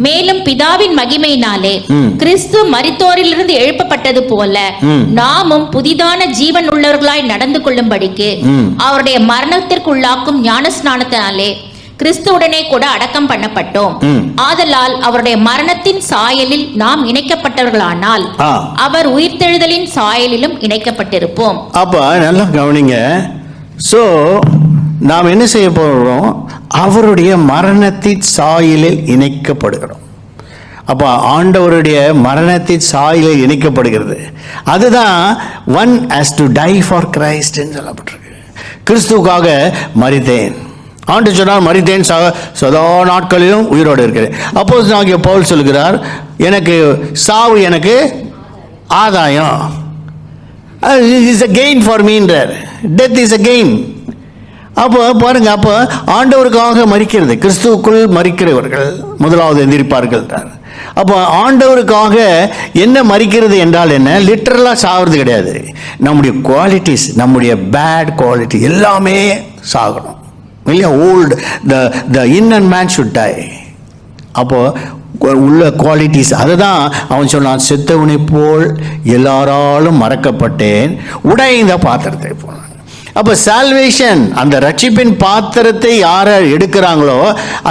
மேலும் பிதாவின் மகிமையினாலே கிறிஸ்து மரித்தோரிலிருந்து எழுப்பப்பட்டது போல நாமும் புதிதான ஜீவன் உள்ளவர்களாய் நடந்து கொள்ளும்படிக்கு அவருடைய மரணத்திற்குள்ளாக்கும் ஞானஸ்நானத்தினாலே கிறிஸ்துவுடனே கூட அடக்கம் பண்ணப்பட்டோம். ஆதலால் அவருடைய மரணத்தின் சாயலில் நாம் இணைக்கப்பட்டவர்களானால் அவர் உயிர்த்தெழுதலின் சாயலிலும் இணைக்கப்பட்டிருப்போம். அப்ப நல்லா கவனிங்க. சோ நாம் என்ன செய்ய போறோம்? அவருடைய மரணத்தின் சாயலில் இணைக்கப்படுகிறோம். அப்ப ஆண்டவருடைய மரணத்தின் சாயலில் இணைக்கப்படுகிறது. அதுதான் one has to die for Christ என்று சொல்லப்பட்டிருக்கு. கிறிஸ்துவுக்காக மரித்தேன். ஆண்டு சொன்னால் மரித்தேன், சதா நாட்களிலும் உயிரோடு இருக்கிறேன். அப்போஸ்தலனாகிய பவுல் சொல்கிறார், எனக்கு சாவு எனக்கு ஆதாயம், is a gain for me என்றார். death is a gain. அப்போ பாருங்க, அப்போ ஆண்டவருக்காக மரிக்கிறது, கிறிஸ்துவுக்குள் மரிக்கிறவர்கள் முதலாவது எந்திரிப்பார்கள். அப்போ ஆண்டவருக்காக என்ன மரிக்கிறது என்றால் என்ன? லிட்டரலாக சாகிறது கிடையாது. நம்முடைய குவாலிட்டிஸ், நம்முடைய பேட் குவாலிட்டி எல்லாமே சாகணும். இல்லையா? Old the inner man should tie. அப்போ உள்ள குவாலிட்டிஸ், அதுதான் அவன் சொன்னான், செத்தவனை போல் எல்லாராலும் மறக்கப்பட்டேன், உடைந்த பாத்திரத்தை போல. அப்போ சால்வேஷன், அந்த ரட்சிப்பின் பாத்திரத்தை யார எடுக்கிறாங்களோ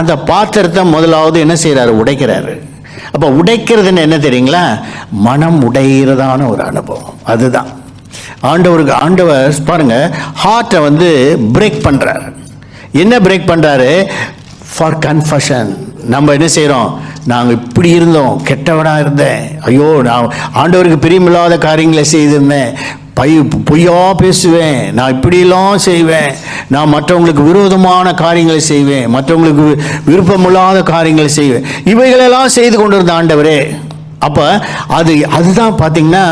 அந்த பாத்திரத்தை முதலாவது என்ன செய்யறாரு? உடைக்கிறாரு. அப்போ உடைக்கிறதுன்னு என்ன தெரியுங்களா? மனம் உடைகிறதான ஒரு அனுபவம். அதுதான் ஆண்டவர் பாருங்க, ஹார்ட்டை வந்து பிரேக் பண்றாரு. என்ன பிரேக் பண்றாரு? For confession. நம்ம என்ன செய்யறோம்? நாங்கள் இப்படி இருந்தோம், கெட்டவனா இருந்தேன், ஐயோ நான் ஆண்டவருக்கு பிரியமில்லாத காரியங்களை செய்திருந்தேன், பொய்யா பேசுவேன், நான் இப்படியெல்லாம் செய்வேன், நான் மற்றவங்களுக்கு விரோதமான காரியங்களை செய்வேன், மற்றவங்களுக்கு விருப்பமில்லாத காரியங்களை செய்வேன், இவைகளெல்லாம் செய்து கொண்டிருந்த ஆண்டவரே. அப்போ அதுதான் பார்த்தீங்கன்னா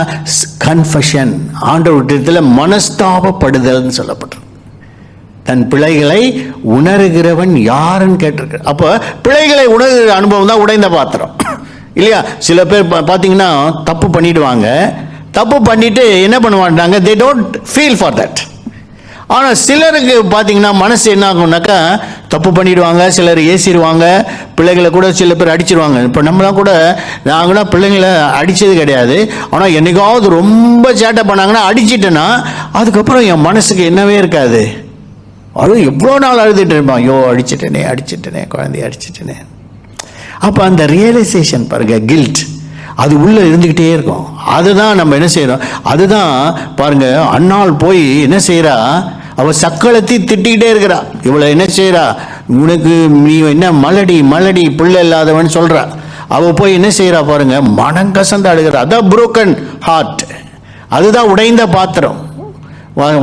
கன்ஃபஷன். ஆண்டவர்கிட்ட மனஸ்தாபப்படுதல்னு சொல்லப்பட்டிருக்கு. தன் பிழைகளை உணர்கிறவன் யாருன்னு கேட்டிருக்கு. அப்போ பிழைகளை உணர்கிற அனுபவம் தான் உடைந்த பாத்திரம். இல்லையா? சில பேர் பார்த்தீங்கன்னா தப்பு பண்ணிடுவாங்க. தப்பு பண்ணிட்டு என்ன பண்ண மாட்டாங்க, they don't feel for that. ஆனால் சிலருக்கு பார்த்தீங்கன்னா மனசு என்ன ஆகும்னாக்கா, தப்பு பண்ணிடுவாங்க, சிலர் ஏசிடுவாங்க, பிள்ளைகளை கூட சில பேர் அடிச்சிருவாங்க. இப்போ நம்மளாம் கூட, நாங்களாம் பிள்ளைங்களை அடித்தது கிடையாது. ஆனால் என்னைக்காவது ரொம்ப சேட்டை பண்ணாங்கன்னா அடிச்சிட்டேன்னா அதுக்கப்புறம் என் மனசுக்கு என்னவே இருக்காது. எவ்வளோ நாள் அழுதுட்டு இருப்பான், ஐயோ அடிச்சிட்டேனே குழந்தைய அடிச்சிட்டேனே. அப்போ அந்த ரியலைசேஷன் பாருங்க, கில்ட் அது உள்ளே இருந்துக்கிட்டே இருக்கும். அதுதான் நம்ம என்ன செய்கிறோம், அதுதான் பாருங்க, அன்னாள் போய் என்ன செய்கிறா, அவள் சக்களத்தி திட்டிக்கிட்டே இருக்கிறா. இவளை என்ன செய்கிறா, உனக்கு நீ என்ன மலடி பிள்ளை இல்லாதவன் சொல்கிறா. அவள் போய் என்ன செய்கிறா பாருங்க, மனம் கசந்து அழுகிறா. அதான் புரோக்கன் ஹார்ட், அதுதான் உடைந்த பாத்திரம்.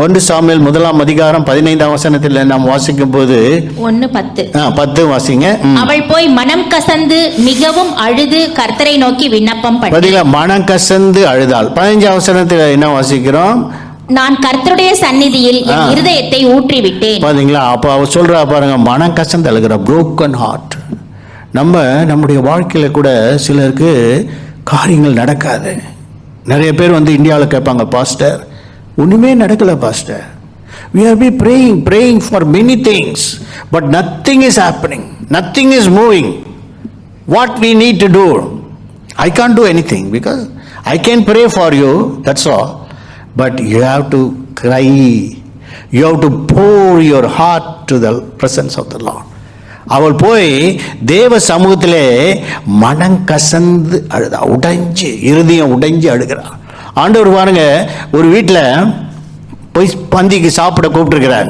1 சாமுவேல் 1ஆம் அதிகாரம் 15ஆம் வசனத்தில் நாம் வாசிக்கும் போது 1:10 வாசிங்க. அவள் போய் மனம் கசந்து மிகவும் அழுது கர்த்தரை நோக்கி விண்ணப்பம் பண்ணாள். மனம் கசந்து அழுதாள். 15ஆம் வசனத்தில் என்ன வாசிக்கிறோம், நான் கர்த்தருடைய சந்நிதியில் என் இருதயத்தை ஊற்றி விட்டேன். பாத்தீங்களா? அப்ப அவ சொல்றா பாருங்க, மனம் கசந்து அழுகிற, broken heart. நம்முடைய வாழ்க்கையில கூட சிலருக்கு காரியங்கள் நடக்காது. நிறைய பேர் இந்தியாவில் கேட்பாங்க, பாஸ்டர் ஒண்ணுமே நடக்கல pastor, we have been praying for many things but nothing is happening, nothing is moving. What we need to do, I can't do anything because I can pray for you, that's all, but you have to cry, you have to pour your heart to the presence of the Lord. அவள் போய் தேவ சமூகத்திலே மனம் கசந்து அழுதா, இருதயம் உடைஞ்சு அழுகிறாள். ஆண்டவர் பாருங்க, ஒரு வீட்டில் போய் பந்திக்கு சாப்பிட கூப்பிட்டுருக்கிறார்.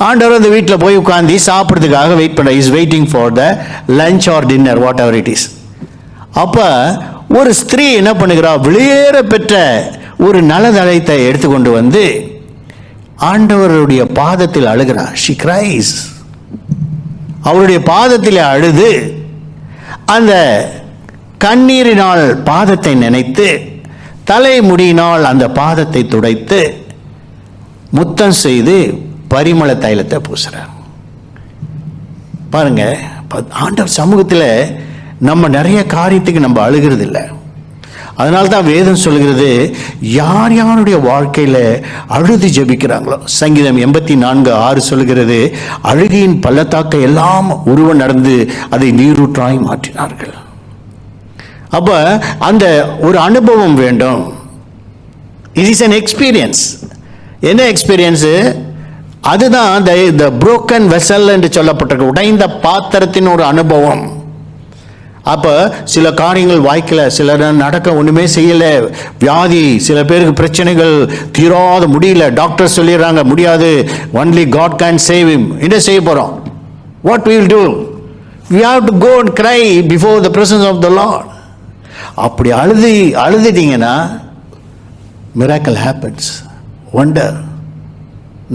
ஆண்டவர் அந்த வீட்டில் போய் உட்காந்து சாப்பிட்றதுக்காக வெயிட் பண்ண, is waiting for the lunch R dinner, what ever it is. அப்போ ஒரு ஸ்திரீ என்ன பண்ணுகிறா, வெளியேற பெற்ற ஒரு நலதளத்தை எடுத்துக்கொண்டு வந்து ஆண்டவருடைய பாதத்தில் அழுகிறா. She Christ. அவருடைய பாதத்தில் அழுது அந்த கண்ணீரினால் பாதத்தை நினைத்து தலைமுடியினால் அந்த பாதத்தை துடைத்து முத்தம் செய்து பரிமள தைலத்தை பூசுறார். பாருங்க, ஆண்டவர் சமூகத்தில் நம்ம நிறைய காரியத்துக்கு நம்ம அழுகிறது இல்லை. அதனால தான் வேதம் சொல்கிறது, யார் யாருடைய வாழ்க்கையில் அழுது ஜெபிக்கிறாங்களோ, சங்கீதம் 84:6 சொல்கிறது, அழுகையின் பள்ளத்தாக்கை எல்லாம் ஒருவன் நடந்து அதை நீரூற்றாய் மாற்றினார்கள். அப்போ அந்த ஒரு அனுபவம் வேண்டும். It is an experience. என்ன எக்ஸ்பீரியன்ஸு? அதுதான் the broken vessel என்று சொல்லப்பட்டிருக்கு, உடைந்த பாத்திரத்தின் ஒரு அனுபவம். அப்போ சில காரியங்கள் வாய்க்கல, சிலர் நடக்க ஒன்றுமே செய்யலை, வியாதி, சில பேருக்கு பிரச்சனைகள் தீராத முடியல, டாக்டர் சொல்லிடுறாங்க முடியாது, only God can save him. என்ன செய்ய போகிறோம்? What we will do? We have to go and cry before the presence of the Lord. அப்படி அழுதுட்டீங்கன்னா miracle happens, wonder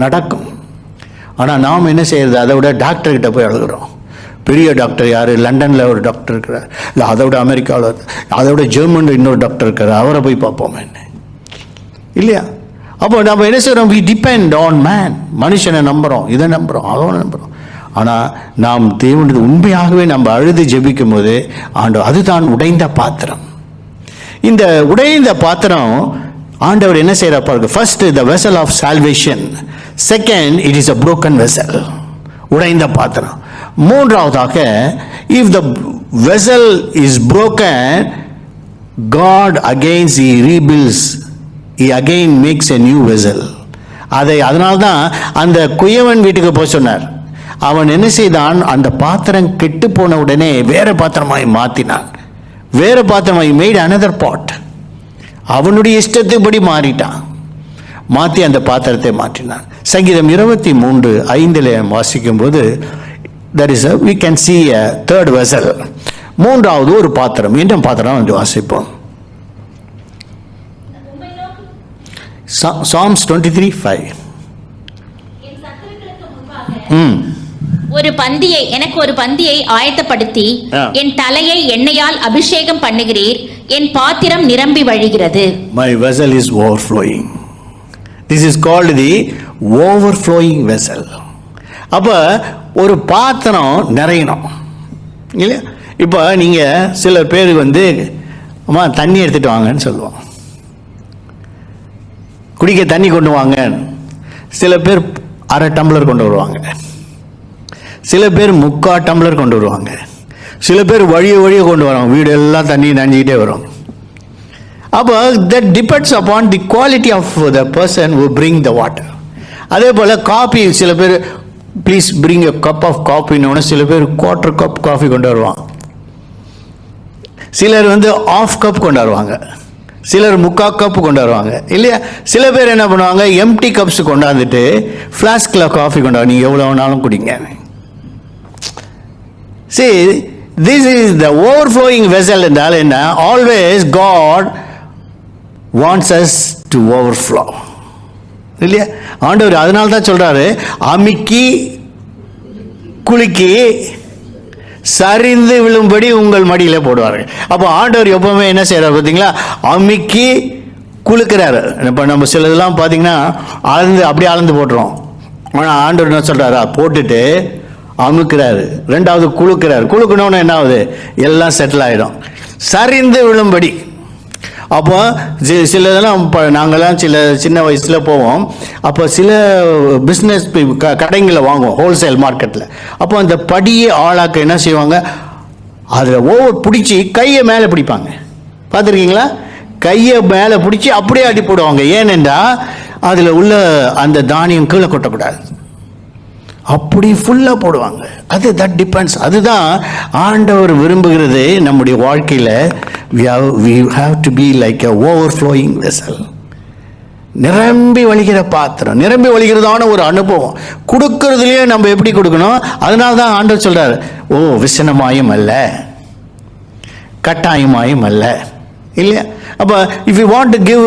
நடக்கும். ஆனால் நாம் என்ன செய்யறது, அதை விட டாக்டர்கிட்ட போய் அழுகிறோம். பெரிய டாக்டர் யார், லண்டனில் ஒரு டாக்டர் இருக்கிறார், இல்லை அதை விட அமெரிக்காவில், அதை விட ஜெர்மனில் இன்னொரு டாக்டர் இருக்கிறார், அவரை போய் பார்ப்போமே இல்லையா? அப்போ நம்ம என்ன செய்கிறோம், we depend on man. மனுஷனை நம்புகிறோம், இதை நம்புகிறோம், அவனை நம்புகிறோம். ஆனால் நாம் தேவனுடைய உண்மையாகவே நம்ம அழுது ஜெபிக்கும் போது ஆண்டவர், அதுதான் உடைந்த பாத்திரம். இந்த உடைந்த பாத்திரம் ஆண்டவர் என்ன செய்கிறார் பாருங்க. First the vessel of salvation, second it is a broken vessel, உடைந்த பாத்திரம். மூன்றாவதாக, if the vessel is broken, God again he rebuilds, he again makes a new vessel. அதனால்தான் அந்த குயவன் வீட்டுக்கு போய் சொன்னார். அவன் என்ன செய்தான், அந்த பாத்திரம் கெட்டு போன உடனே வேற பாத்திரமாய் மாற்றினான். வேற பாத்திரமாய் made another pot. அவனுடைய இஷ்டத்துப்படி மாறிட்டான், மாற்றி அந்த பாத்திரத்தை மாற்றினான். சங்கீதம் 23:5 வாசிக்கும் போது there is we can see a third vessel. மூன்றாவது ஒரு பாத்திரம். என்ன பாத்திரம் என்று வாசிப்போம். Psalms 23:5. எனக்கு ஒரு பந்தியை ஆயத்தப்படுத்தி என் தலையை எண்ணெயால் அபிஷேகம் பண்ணுகிறீர், என் பாத்திரம் நிரம்பி வழிகிறது. My vessel is overflowing. This is called the overflowing vessel. அப்ப ஒரு பாத்திரம் நிறையணும் இல்லையா? இப்போ நீங்கள் சில பேர் வந்து அம்மா தண்ணி எடுத்துகிட்டு வாங்கன்னு சொல்லுவோம், குடிக்க தண்ணி கொண்டு வாங்க. சில பேர் அரை டம்ளர் கொண்டு வருவாங்க, சில பேர் 3/4 டம்ளர் கொண்டு வருவாங்க, சில பேர் வழிய கொண்டு வருவாங்க, வீடு எல்லாம் தண்ணி நனைஞ்சிக்கிட்டே வரும். அப்போ that depends upon the quality of the person who bring the water. அதே போல் காஃபி, சில பேர் please bring a cup of coffee, சில பேர் 1/4 கப் காஃபி கொண்டு வருவாங்க, சிலர் வந்து 1/2 கப் கொண்டு வருவாங்க, சிலர் 3/4 கப் கொண்டு வருவாங்க இல்லையா. சில பேர் என்ன பண்ணுவாங்க, எம்டி கப்ஸ் கொண்டாந்துட்டு ஃப்ளாஸ்கில் காஃபி கொண்டாடு, நீங்கள் எவ்வளோ வேணாலும் குடிங்க. See, this is the overflowing vessel. என்றால் என்ன? Always God wants us to overflow இல்லையா. ஆண்டவர் அதனால தான் சொல்றாரு, அமுக்கி குலுக்கி சரிந்து விழும்படி உங்கள் மடியில் போடுவார்கள். அப்போ ஆண்டவர் எப்பவுமே என்ன செய்யறாரு பார்த்தீங்களா, அமுக்கி குலுக்கிறாரு. இப்போ நம்ம சிலதெல்லாம் பார்த்தீங்கன்னா அப்படியே அளந்து போட்டுறோம். ஆனால் ஆண்டவர் என்ன சொல்றாரு, போட்டுட்டு அமுக்கிறாரு, ரெண்டாவது குலுக்கிறாரு. குலுக்கணும்னு என்ன ஆகுது, எல்லாம் செட்டில் ஆகிடும், சரிந்து விழும்படி. அப்போ சிலதெல்லாம் நாங்கள்லாம் சின்ன வயசில் போவோம், அப்போ சில பிஸ்னஸ் கடைங்களில் வாங்குவோம், ஹோல்சேல் மார்க்கெட்டில். அப்போ அந்த படியை ஆளாக்க என்ன செய்வாங்க, அதில் பிடிச்சி கையை மேலே பிடிப்பாங்க, பார்த்துருக்கீங்களா? கையை மேலே பிடிச்சி அப்படியே அடி போடுவாங்க. ஏனென்றால் அதில் உள்ள அந்த தானியம் கீழே கொட்டக்கூடாது, அப்படி ஃபுல்லாக போடுவாங்க. That depends. அதுதான் ஆண்டவர் விரும்புகிறது நம்முடைய வாழ்க்கையில். we have to be like a overflowing vessel. நிரம்பி வழிகிற பாத்திரம், நிரம்பி வழிகிறதான ஒரு அனுபவம். கொடுக்கறதுலேயே நம்ம எப்படி கொடுக்கணும், அதனால தான் ஆண்டவர் சொல்றாரு, விசனமாயும் அல்ல கட்டாயமாயும் அல்ல இல்லையா. அப்போ if you want to give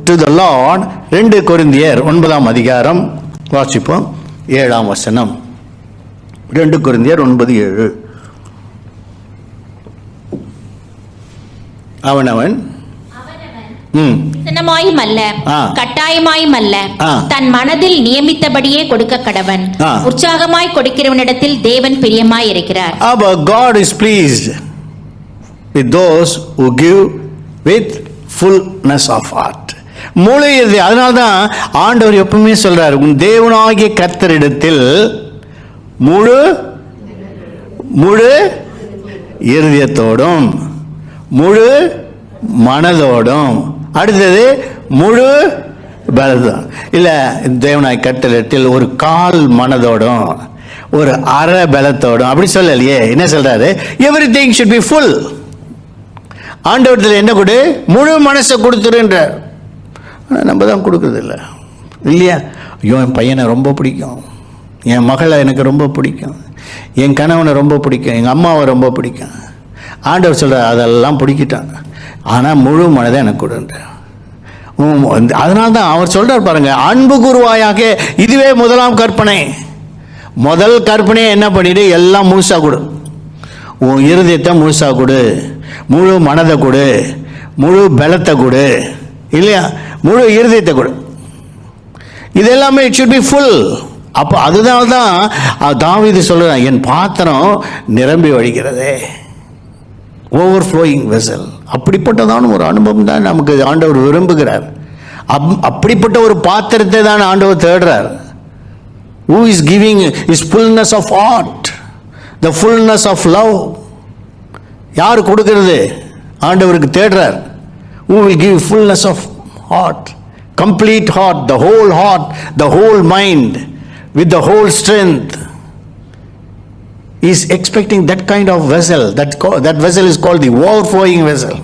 to the Lord, 2 கொரிந்தியர் 9ஆம் அதிகாரம் வாசிப்போம், 7ஆம் வசனம். 2 கொரிந்தியர் 9:7. அவனவன் விசனமாயும் அல்ல கட்டாயமாயும் அல்ல, தன் மனதில் நியமித்தபடியே கொடுக்க கடவன். உற்சாகமாய் கொடுக்கிறவனிடத்தில் தேவன் பிரியமாய் இருக்கிறார். God is pleased with those who give with fullness of heart. முழு இறுதி. அதனால்தான் ஆண்டவர் எப்பவுமே சொல்றாரு, உன் தேவனாகிய கர்த்தரிடத்தில் முழு இருதயத்தோடும் முழு மனதோடும், அடுத்தது முழு பலத்தோடும். இல்லை, தேவனாய் கர்த்தரிடத்தில் ஒரு 1/4 மனதோடும் ஒரு அரை பலத்தோடும் அப்படி சொல்லலையே. என்ன சொல்றாரு, எவ்ரிதிங் ஷுட் பி ஃபுல். ஆண்டவரத்தில் என்ன கொடு, முழு மனசை கொடுத்துருன்றார். நம்ம தான் கொடுக்குறது இல்லை இல்லையா. ஐயோ, என் பையனை ரொம்ப பிடிக்கும், என் மகளை எனக்கு ரொம்ப பிடிக்கும், என் கணவனை ரொம்ப பிடிக்கும், எங்கள் அம்மாவை ரொம்ப பிடிக்கும். ஆண்டவர் சொல்கிறார், அதெல்லாம் பிடிக்கிட்டாங்க, ஆனால் முழு மனதை எனக்கு கொடுன்ற. அதனால தான் அவர் சொல்கிறார் பாருங்க, அன்பு குருவாயாக. இதுவே முதலாம் கற்பனை. முதல் கற்பனையை என்ன பண்ணிட்டு எல்லாம் முழுசாக கொடு, உன் இருதயத்தை முழுசாக கொடு, முழு மனதை கொடு, முழு பலத்தை கொடு இல்லையா, முழு இருதயத்தை கொடு. இது எல்லாமே இட் ஷுட் பி ஃபுல். அப்போ அதனால தான் தாவீது சொல்கிறான், என் பாத்திரம் நிரம்பி வழிகிறதே, ஓவர்ஃப்ளோயிங் வெசல். அப்படிப்பட்டதான ஒரு அனுபவம் தான் நமக்கு ஆண்டவர் விரும்புகிறார். அப்படிப்பட்ட ஒரு பாத்திரத்தை தான் ஆண்டவர் தேடுறார். Who is giving his fullness of heart, the fullness of love. யார் கொடுக்கிறது, ஆண்டவருக்கு தேடுறார். Who will give fullness of heart, complete heart, the whole mind, with the whole strength. He is expecting that kind of vessel. That vessel is called the overflowing vessel.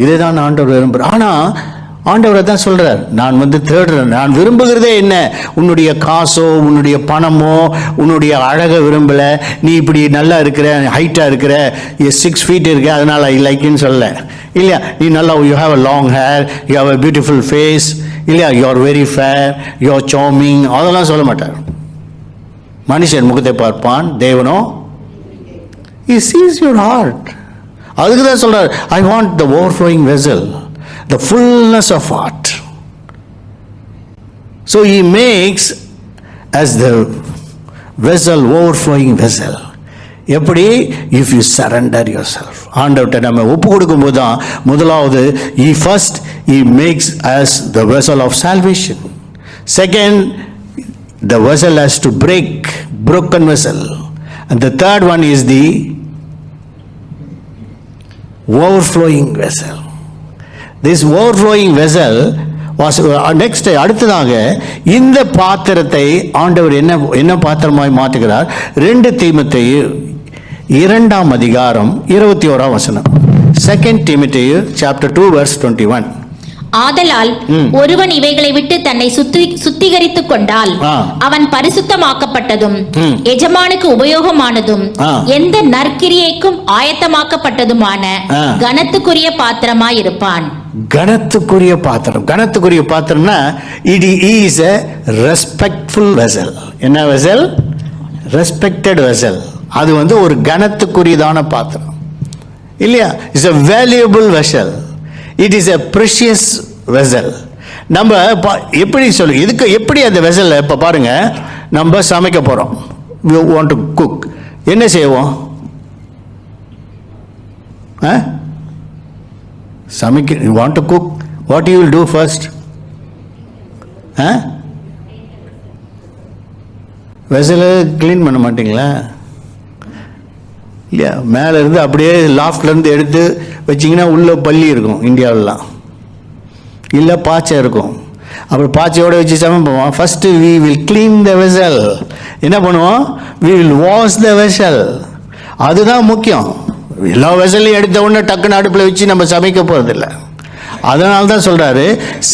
இதை தான் ஆண்டவர் விரும்புகிறார். ஆனால் ஆண்டவரை தான் சொல்கிறார், நான் தேடுறேன், நான் விரும்புகிறதே என்ன, உன்னுடைய காசோ உன்னுடைய பணமோ உன்னுடைய அழகை விரும்பலை. நீ இப்படி நல்லா இருக்கிற, ஹைட்டாக இருக்கிற, 6 feet இருக்க, அதனால் ஐ லைக்குன்னு சொல்ல இல்லையா. நீ நல்லா, you have a long hair, you have a beautiful face இல்லையா, you are very fair, you are charming, அதெல்லாம் சொல்ல மாட்டார். மனுஷன் முகத்தை பார்ப்பான், தேவனோ he sees your heart. அதுக்கு தான் சொல்றார், I want the overflowing vessel, the fullness of heart. So he makes as the vessel, overflowing vessel. எப்படி? If you surrender your self. ஆண்டவர்கிட்ட நம்ம ஒப்பு கொடுக்கும்போது தான் முதலாவது he makes us the vessel of salvation. Second, the vessel has to broken vessel. And the third one is the overflowing vessel. This overflowing vessel was next. அடுத்ததாக இந்த பாத்திரத்தை ஆண்டவர் என்ன பாத்திரமாய் மாற்றுகிறார்? 2 தீமோத்தேயு 2ஆம் அதிகாரம் 21ஆம் வசனம். 2 Timothy chapter 2 verse 21. ஆதலால் ஒருவன் இவைகளை விட்டு தன்னை சுத்திகரித்துக் கொண்டால் அவன் பரிசுத்தமாக்கப்பட்டதும் எஜமானுக்கு உபயோகமானதும் எந்த நற்கிரியைக்கும் ஆயத்தமாக்கப்பட்டதுமான கனத்துக்குரிய பாத்திரமாய் இருப்பான். கனத்துக்குரிய பாத்திரம். கனத்துக்குரிய பாத்திரம்னா it is a respectful vessel. என்ன வெசல்? Respected vessel. அது ஒரு கனத்துக்குரியதான பாத்திரம் இல்லையா? It's a valuable vessel. It is a precious vessel. நம்ம எப்படி இதுக்கு எப்படி அந்த வெசல்? இப்போ பாருங்க, நம்ம சமைக்க போகிறோம். we want to cook. என்ன செய்வோம்? சமைக்க you want to cook, what you will do first? வெசலை க்ளீன் பண்ண மாட்டீங்களா? இல்லையா? மேலே இருந்து அப்படியே லாஃப்ட்லேருந்து எடுத்து வச்சிங்கன்னா உள்ளே பள்ளி இருக்கும் இந்தியாவிலலாம், இல்லை பாய்ச்சை இருக்கும். அப்படி பாய்ச்சையோடு வச்சு சமைப்போம். First we will clean the vessel. என்ன பண்ணுவோம்? we will wash the vessel. அதுதான் முக்கியம். எல்லா வெசலையும் எடுத்த உடனே டக்குன்னு அடுப்பில் வச்சு நம்ம சமைக்க போகிறதில்ல. அதனால தான் சொல்கிறாரு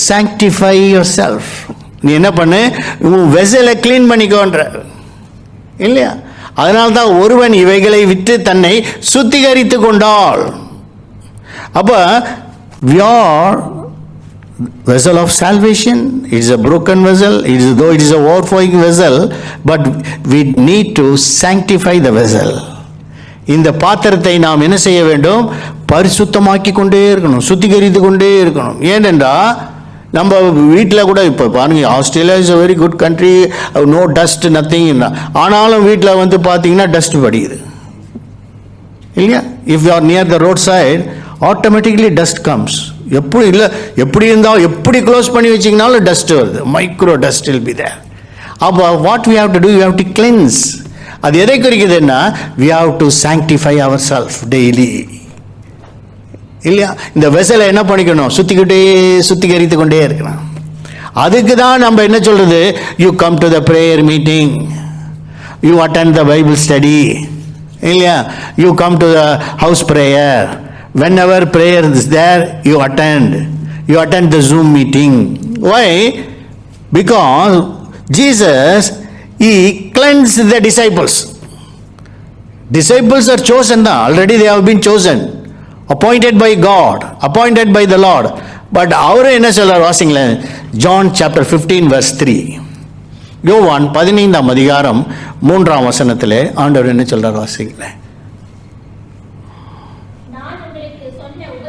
sanctify yourself. நீ என்ன பண்ணு? உன் வெசலை க்ளீன் பண்ணிக்கோன்ற இல்லையா? அதனால தான் ஒருவன் இவைகளை விட்டு தன்னை சுத்திகரித்து கொண்டால். அப்போ we are vessel of salvation. It is a broken vessel. Though it is a overflowing vessel, but we need to sanctify the vessel. இந்த பாத்திரத்தை நாம் என்ன செய்ய வேண்டும்? பரிசுத்தமாக்கி கொண்டே இருக்கணும், சுத்திகரித்து கொண்டே இருக்கணும். ஏனென்றால் நம்ம வீட்டில் கூட இப்போ பாருங்க, Australia is a very good country, no dust, nothing. ஆனாலும் வீட்டில் பார்த்தீங்கன்னா டஸ்ட் படிக்குது இல்லையா? If you are near the road side, automatically dust comes. எப்படி இருந்தால் எப்படி க்ளோஸ் பண்ணி வச்சிங்கனாலும் டஸ்ட் வருது. Micro dust will be there. அப்போ what we have to do? You have to cleanse. அது எதை குறிக்குதுன்னா we have to sanctify ourselves daily. இல்லையா? இந்த வெசலை என்ன பண்ணிக்கணும்? சுத்திகரித்து கொண்டே இருக்கணும். அதுக்கு தான் நம்ம என்ன சொல்றது? You come to the prayer meeting, you attend the Bible study இல்லையா? You come to the house prayer. whenever prayer is there, you attend the Zoom meeting. Why? Because Jesus, he cleansed the disciples. Disciples are chosen now. Already they have been chosen, appointed by God, appointed by the Lord. But அவரே என்ன சொல்றார்? வாசிங்களே, John chapter 15 verse 3. யோவான் 15ஆம் அதிகாரம் 3ஆம் வசனத்திலே ஆண்டவர் என்ன சொல்றார்? வாசிங்களே.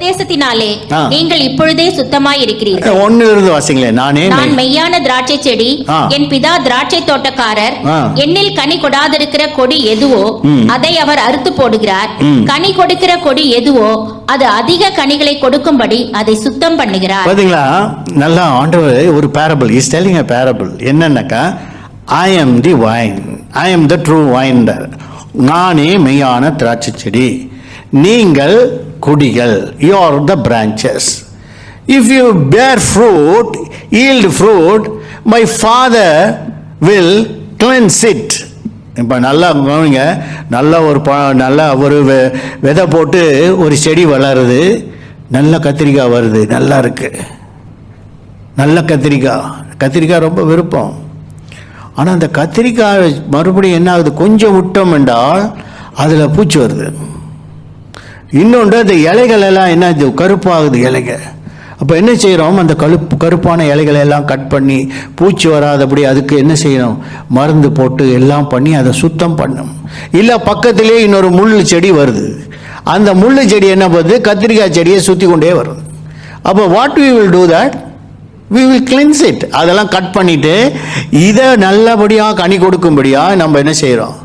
உபதேசத்தினாலே நீங்கள் இப்பொழுதே சுத்தமாய் இருக்கிறீர்கள். ஒன்னிலிருந்து வாசிங்களே. நான் மெய்யான திராட்சை செடி, என் பிதா திராட்சை தோட்டக்காரர். என்னில் கனி கொடாதிருக்கிற கொடி எதுவோ அதை அவர் அறுத்து போடுகிறார். கனி கொடுக்கிற கொடி எதுவோ அது அதிக கனிகளை கொடுக்கும்படி அதை சுத்தம் பண்ணுகிறார். பாத்தீங்களா? நல்லா ஆண்டவர் ஒரு parable is telling a parable. என்னன்னாக்கா, I am the vine, I am the true vine. நானே மெய்யான திராட்சை செடி, நீங்கள் கொடிகள். You are the branches. If you bear fruit, yield fruit, my Father will cleanse it. இப்போ நல்லா கவனிங்க. நல்லா ஒரு விதை போட்டு ஒரு செடி வளருது, நல்ல கத்திரிக்காய் வருது, நல்லா இருக்கு, நல்ல கத்திரிக்காய் ரொம்ப விருப்பம். ஆனால் அந்த கத்திரிக்காய் மறுபடியும் என்ன ஆகுது? கொஞ்சம் விட்டோம் என்றால் அதில் பூச்சி வருது. இன்னொன்று, அந்த இலைகள் எல்லாம் என்ன, இது கருப்பாகுது இலைகள். அப்போ என்ன செய்கிறோம்? அந்த கருப்பான இலைகளை எல்லாம் கட் பண்ணி பூச்சி வராதபடி அதுக்கு என்ன செய்யணும்? மருந்து போட்டு எல்லாம் பண்ணி அதை சுத்தம் பண்ணும். இல்லை பக்கத்திலே இன்னொரு முள் செடி வருது, அந்த முள் செடி என்ன பண்ணுது? கத்திரிக்காய் செடியை சுற்றி கொண்டே வருது. அப்போ what we will do that? we will cleanse it. அதெல்லாம் கட் பண்ணிட்டு இதை நல்லபடியாக கனி கொடுக்கும்படியாக நம்ம என்ன செய்கிறோம்?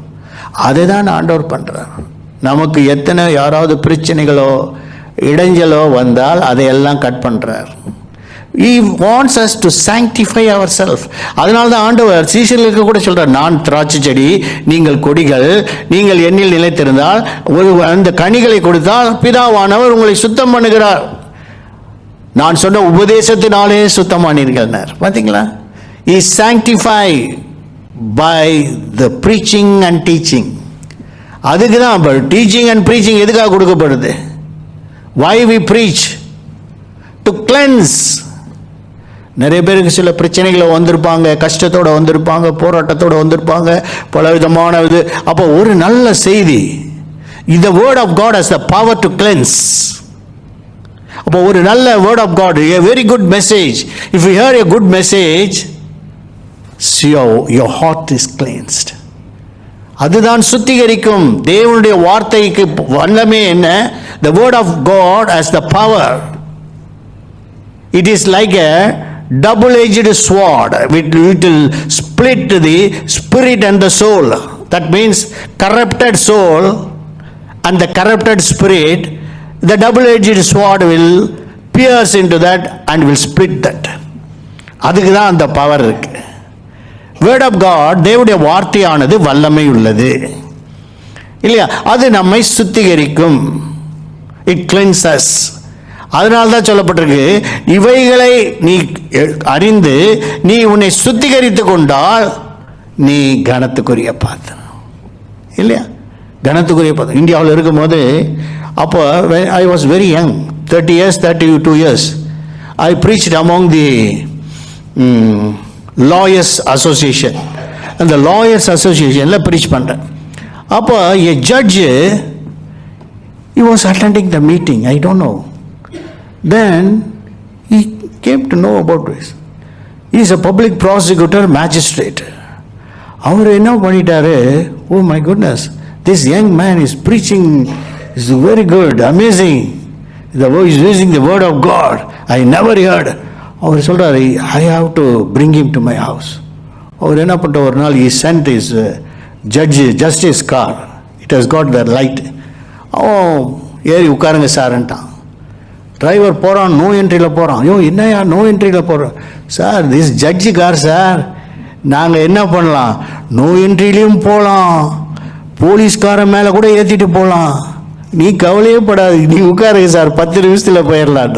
அதை தான் ஆண்டவர் பண்ணுறார். நமக்கு எத்தனை யாராவது பிரச்சனைகளோ இடைஞ்சலோ வந்தால் அதையெல்லாம் கட் பண்ணுறார். He wants us to sanctify ourselves. அதனால தான் ஆண்டவர் சீஷர்களுக்கு கூட சொல்றார், நான் திராட்சை செடி, நீங்கள் கொடிகள், நீங்கள் என்னில் நிலைத்திருந்தால் அந்த கனிகளை கொடுத்தால் பிதாவானவர் உங்களை சுத்தம் பண்ணுகிறார். நான் சொன்ன உபதேசத்தினாலே சுத்தமானீர்கள். பார்த்தீங்களா? He sanctified by the preaching and teaching. அதுக்கு தான் டீச்சிங் அண்ட் ப்ரீச்சிங் எதுக்காக கொடுக்கப்படுது? Why we preach? To cleanse. நிறைய பேருக்கு சில பிரச்சனைகளை வந்திருப்பாங்க, கஷ்டத்தோடு வந்திருப்பாங்க, போராட்டத்தோடு வந்திருப்பாங்க, பல விதமான இது. அப்போ ஒரு நல்ல செய்தி, the word of God has the power to cleanse. அப்போ ஒரு நல்ல word of God, a very good message, if you hear a good message, your heart is cleansed. அதுதான் சுத்திகரிக்கும். தேவனுடைய வார்த்தைக்கு வல்லமே என்ன? The word of God has the power. It is like a double-edged sword. It will split the spirit and the soul. That means corrupted soul and the corrupted spirit. The double-edged sword will pierce into that and will split that. அதுக்கு தான் அந்த power இருக்கு. Word of God, தேவனுடைய வார்த்தையானது வல்லமை உள்ளது இல்லையா? அது நம்மை சுத்திகரிக்கும். It cleanses. அதனால தான் சொல்லப்பட்டிருக்கு, இவைகளை நீ அறிந்து நீ உன்னை சுத்திகரித்து கொண்டால் நீ கனத்துக்குரிய பாத்திரம் இல்லையா? கனத்துக்குரிய பாத்திரம். இந்தியாவில் இருக்கும்போது அப்போ I was very young, 32 years. I preached among the lawyers association. அந்த lawyers associationல preach பண்ணுறேன். அப்போ a judge, he was attending the meeting. I don't know. Then he came to know about this. He is a public prosecutor, magistrate. அவர் என்ன பண்ணிட்டாரு, oh my goodness, this young man is preaching, is very good, amazing. He is using the word of God. I never heard. அவர் சொல்றாரு, I have to bring him to my house. அவர் என்ன பண்ணிட்ட, ஒரு நாள் he sent his justice car. It has got the light. ஏறி உட்காருங்க சார்ன்ட்டான். Driver போகிறான், no என்ட்ரியில் போகிறான். ஐயோ என்னையா நோ என்ட்ரியில் போகிறோம்? Sir this judge car sir, நாங்கள் என்ன பண்ணலாம், நோ என்ட்ரிலையும் போகலாம், போலீஸ்காரன் மேலே கூட ஏற்றிட்டு போகலாம், நீ கவலையே படாது, நீ உட்காருங்க சார், 10 நிமிஷத்தில் போயிடலாம்.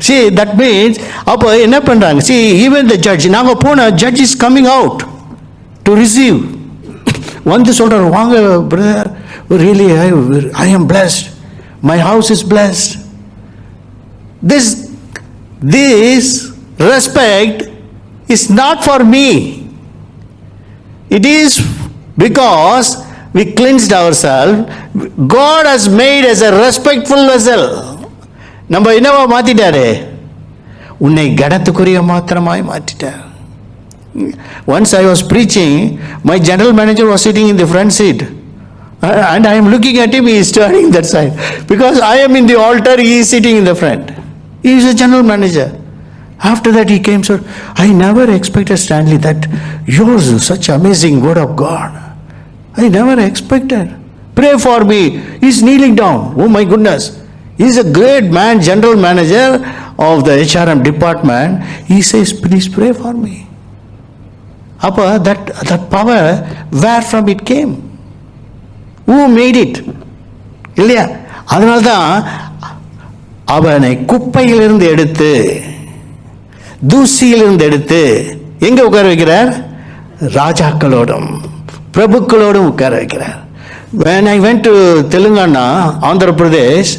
See, that means அப்போ என்ன பண்ணுறாங்க, see, even the judge, நாங்கள் போன judge is coming out to receive. வந்து சொல்கிறார், வாங்க brother, really I am blessed, my house is blessed. This respect is not for me. It is because we cleansed ourselves. God has made us a respectful vessel. நம்ம என்னவா மாத்திட்டாரு, உன்னை கனத்துக்குரிய மாத்திரமாய் மாற்றிட்டார். Once I was preaching, my general manager was sitting in the front seat. And I am looking at him, he is turning that side. Because I am in the altar, he is sitting in the front. He is a general manager. After that he came, sir, I never expected, Stanley, that yours is such amazing word of God. I never expected. Pray for me. He is kneeling down. Oh my goodness. He is a great man, general manager of the HRM department. He says, please pray for me. Appa, that power, where from it came? Who made it? இல்லையா? அதனால்தான் அவனை குப்பையிலிருந்து எடுத்து, தூசியிலிருந்து எடுத்து எங்க உட்கார வைக்கிறார்? ராஜாக்களோடும் பிரபுக்களோடும் உட்கார வைக்கிறார். When I went to Telangana, Andhra Pradesh,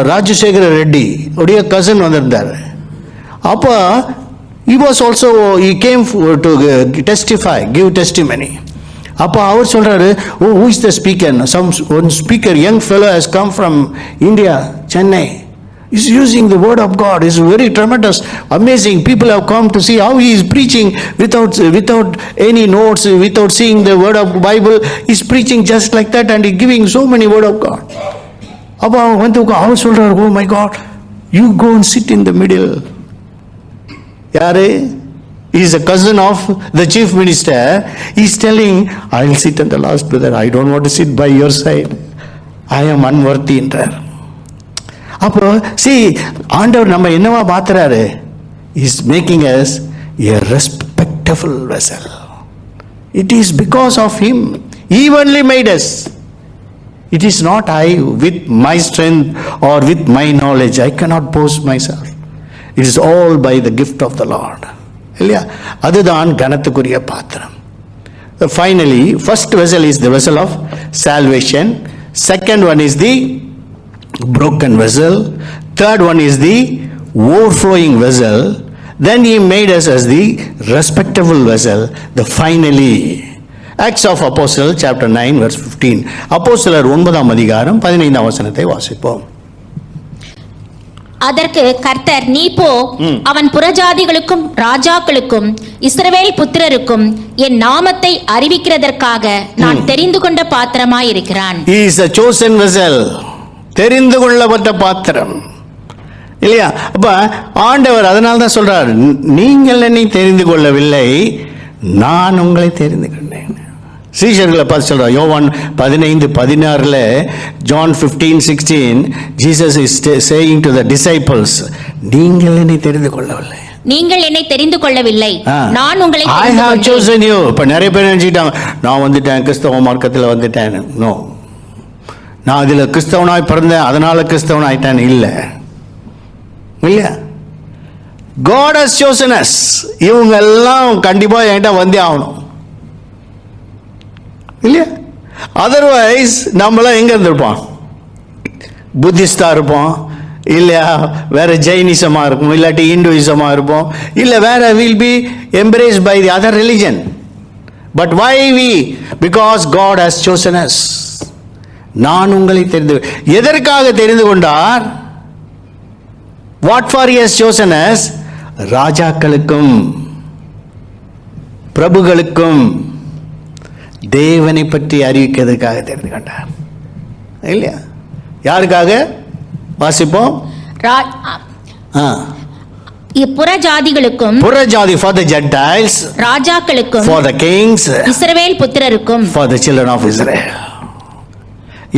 Rajasekhara Reddy உடைய கசின் வந்திருந்தார். அப்போ he came to testify, give testimony. அப்போ அவர் சொல்றாரு, who is the speaker? One speaker, young fellow has come from India, Chennai. He's using the word of God. It's very tremendous, amazing. People have come to see how he is preaching without any notes, without seeing the word of Bible. He's preaching just like that and he's giving so many word of God. அப்போ அவர் சொல்றாரு, oh my God, you go and sit in the middle. யாரு? He's a cousin of the chief minister. He's telling, I'll sit on the last, brother. I don't want to sit by your side. I am unworthy என்றார். அப்போ see, ஆண்டவர் நம்ம என்னவா மாத்துறாரு? He's making us a respectable vessel. It is because of him. He only made us. It is not I with my strength or with my knowledge. I cannot boast myself. It is all by the gift of the Lord. இல்லையா? அதுதான் கனத்துக்குரிய பாத்திரம். Finally, first vessel is the vessel of salvation. Second one is the broken vessel. Third one is the overflowing vessel. Then he made us as the respectable vessel. The finally, Acts of Apostles chapter 9 verse 15. அப்போஸ்தலர் 9ஆம் அதிகாரம் 15ஆம் வசனத்தை வாசிப்போம். அதற்கு கர்த்தர், நீ போ, அவன் புறஜாதிகளுக்கும் ராஜாக்களுக்கும் இஸ்ரவேல் புத்திரருக்கும் என் நாமத்தை அறிவிக்கிறதற்காக நான் தெரிந்து கொண்ட பாத்திரமாயிருக்கிறான். He is a chosen vessel. தெரிந்து கொள்ளப்பட்ட பாத்திரம். இல்லையா? அப்ப ஆண்டவர் அதனால தான் சொல்றார், நீங்கள் என்னை தெரிந்து கொள்ளவில்லை, நான் உங்களை தெரிந்து கொண்டேன். சீஷர்களை பார்த்து சொல்றார். யோவான் 15:16 John 15:16 Jesus is saying to the disciples, நீங்கள் என்னை தெரிந்து கொள்ளவில்லை, நீங்கள் என்னை தெரிந்து கொள்ளவில்லை, நான் உங்களை I have chosen you. இப்ப நிறைய பேர் நினைச்சிட்டாங்க, நான் வந்துட்டேன், கிறிஸ்தவ மார்க்கத்தில் வந்துட்டேன். நோ, நான் இதுல கிறிஸ்தவனாய் பிறந்தேன், அதனால கிறிஸ்தவன் ஆயிட்டேன். இல்லை இல்லையா? God has chosen us. இவங்க எல்லாம் கண்டிப்பா என்கிட்ட வந்தே ஆகணும் இல்லையா? அதர்வைஸ் நம்மளாம் எங்க இருந்திருப்போம்? புத்திஸ்டா இருப்போம், இல்லையா வேற ஜெயினிசமா இருக்கும், இல்லாட்டி இந்துயிசமா இருப்போம், இல்ல வேற will be embraced by the other religion. But why we? Because God has chosen us. நான் உங்களை தெரிந்து, எதற்காக தெரிந்து கொண்டார்? What for he has chosen us? ராஜாக்களுக்கும் பிரபுக்களுக்கும் தேவனை பற்றி அறிவிக்கிறதுக்காக தெரிந்து கொண்டார். இல்லையா? யாருக்காக? வாசிப்போம். புறஜாதிகளுக்கும், புறஜாதி for the Gentiles, ராஜாக்களுக்கும் for the kings, Israel புத்திரருக்கும் for the children of Israel.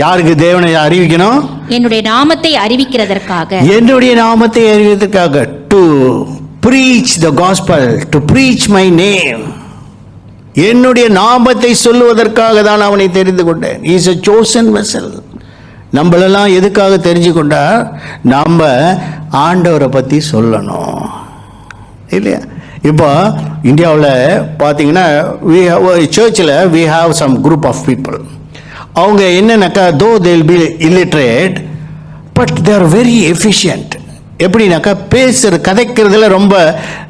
யாருக்கு தேவனை அறிவிக்கணும்? என்னுடைய நாமத்தை அறிவிக்கிறதற்காக. என்னுடைய நாமத்தை அறிவிக்கிறதற்காக. To preach the gospel, to preach my name. என்னுடைய நாமத்தை சொல்லுவதற்காக தான் அவனை தெரிந்து கொண்டேன். He is a chosen vessel. நம்மளெல்லாம் எதுக்காக தெரிஞ்சு கொண்டா? நம்ம ஆண்டவரை பற்றி சொல்லணும் இல்லையா? இப்போ இந்தியாவில் பார்த்தீங்கன்னா சர்ச்சில் we have some group of people. அவங்க என்னன்னாக்கா, தோ they'll be illiterate but they are very efficient. எப்படின்னாக்கா, கதைக்கிறதுல ரொம்ப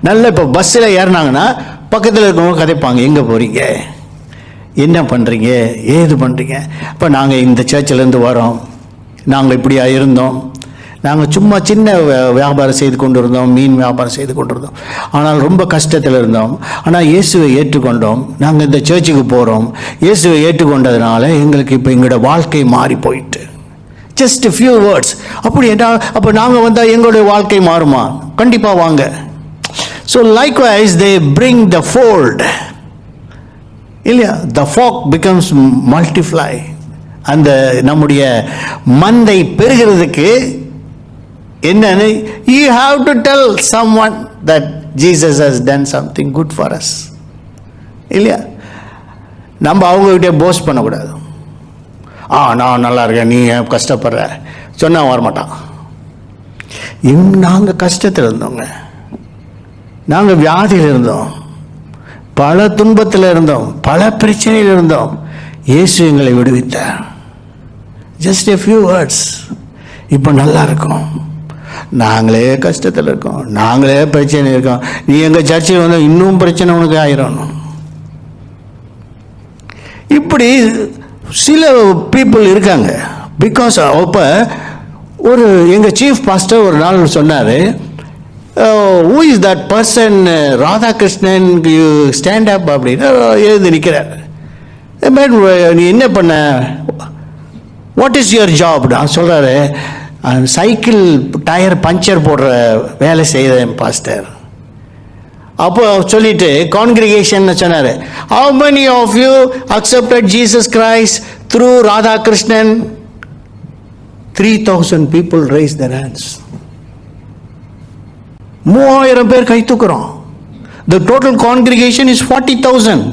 நல்ல. இப்போ பஸ்ஸில் ஏறினாங்கன்னா பக்கத்தில் இருக்கவங்க கதைப்பாங்க, எங்கே போகிறீங்க, என்ன பண்ணுறீங்க, ஏது பண்ணுறீங்க. இப்போ நாங்கள் இந்த சர்ச்சிலேருந்து வரோம், நாங்கள் இப்படியா இருந்தோம், நாங்கள் சும்மா சின்ன வியாபாரம் செய்து கொண்டு இருந்தோம், மீன் வியாபாரம் செய்து கொண்டு இருந்தோம், ஆனால் ரொம்ப கஷ்டத்தில் இருந்தோம், ஆனால் இயேசுவை ஏற்றுக்கொண்டோம், நாங்கள் இந்த சர்ச்சுக்கு போகிறோம், இயேசுவை ஏற்றுக்கொண்டதுனால எங்களுக்கு இப்போ எங்களோட வாழ்க்கை மாறி போயிட்டு. Just few words. அப்படி என்றால் அப்போ நாங்கள் வந்தால் எங்களுடைய வாழ்க்கை மாறுமா? கண்டிப்பாக வாங்க. So likewise they bring the fold இல்லையா? த ஃபாக் பிகம்ஸ் மல்டிப்ளை. அந்த நம்முடைய மந்தை பெறுகிறதுக்கு என்னன்னு, you have to tell someone that Jesus has done something good for us. இல்லையா? நம்ம அவங்ககிட்ட போஸ்ட் பண்ணக்கூடாது. நான் நல்லா இருக்கேன், நீ கஷ்டப்படுற சொன்னால் வரமாட்டான். நாங்கள் கஷ்டத்தில் இருந்தோங்க, நாங்கள் வியாதியில் இருந்தோம், பல துன்பத்தில் இருந்தோம், பல பிரச்சனையில் இருந்தோம். இயேசு எங்களை விடுவித்தார். Just a few words. இப்போ நல்லா இருக்கோம். நாங்களே கஷ்டத்தில் இருக்கோம், நாங்களே பிரச்சனை இருக்கோம். நீ எங்கள் சர்ச்சையில் வந்து இன்னும் பிரச்சனை உனக்கு ஆயிரும். இப்படி சில பீப்புள் இருக்காங்க. பிகாஸ் அப்போ ஒரு எங்கள் சீஃப் பாஸ்டர் ஒரு நாள் சொன்னார், who is that person, Radhakrishnan, you stand up அப்படின்னு எழுந்து நிற்கிறார். நீ என்ன பண்ண, வாட் இஸ் யுவர் ஜாப்? நான் சொல்கிறாரு, சைக்கிள் டயர் பஞ்சர் போடுற வேலை செய்கிறேன் பாஸ்டர். அப்போ சொல்லிட்டு கான்கிரிகேஷன் சொன்னார், how many of you accepted Jesus Christ through Radhakrishnan? 3,000 people raised their hands. 3,000 பேர் கை தூக்குறோம். The total congregation is 40,000.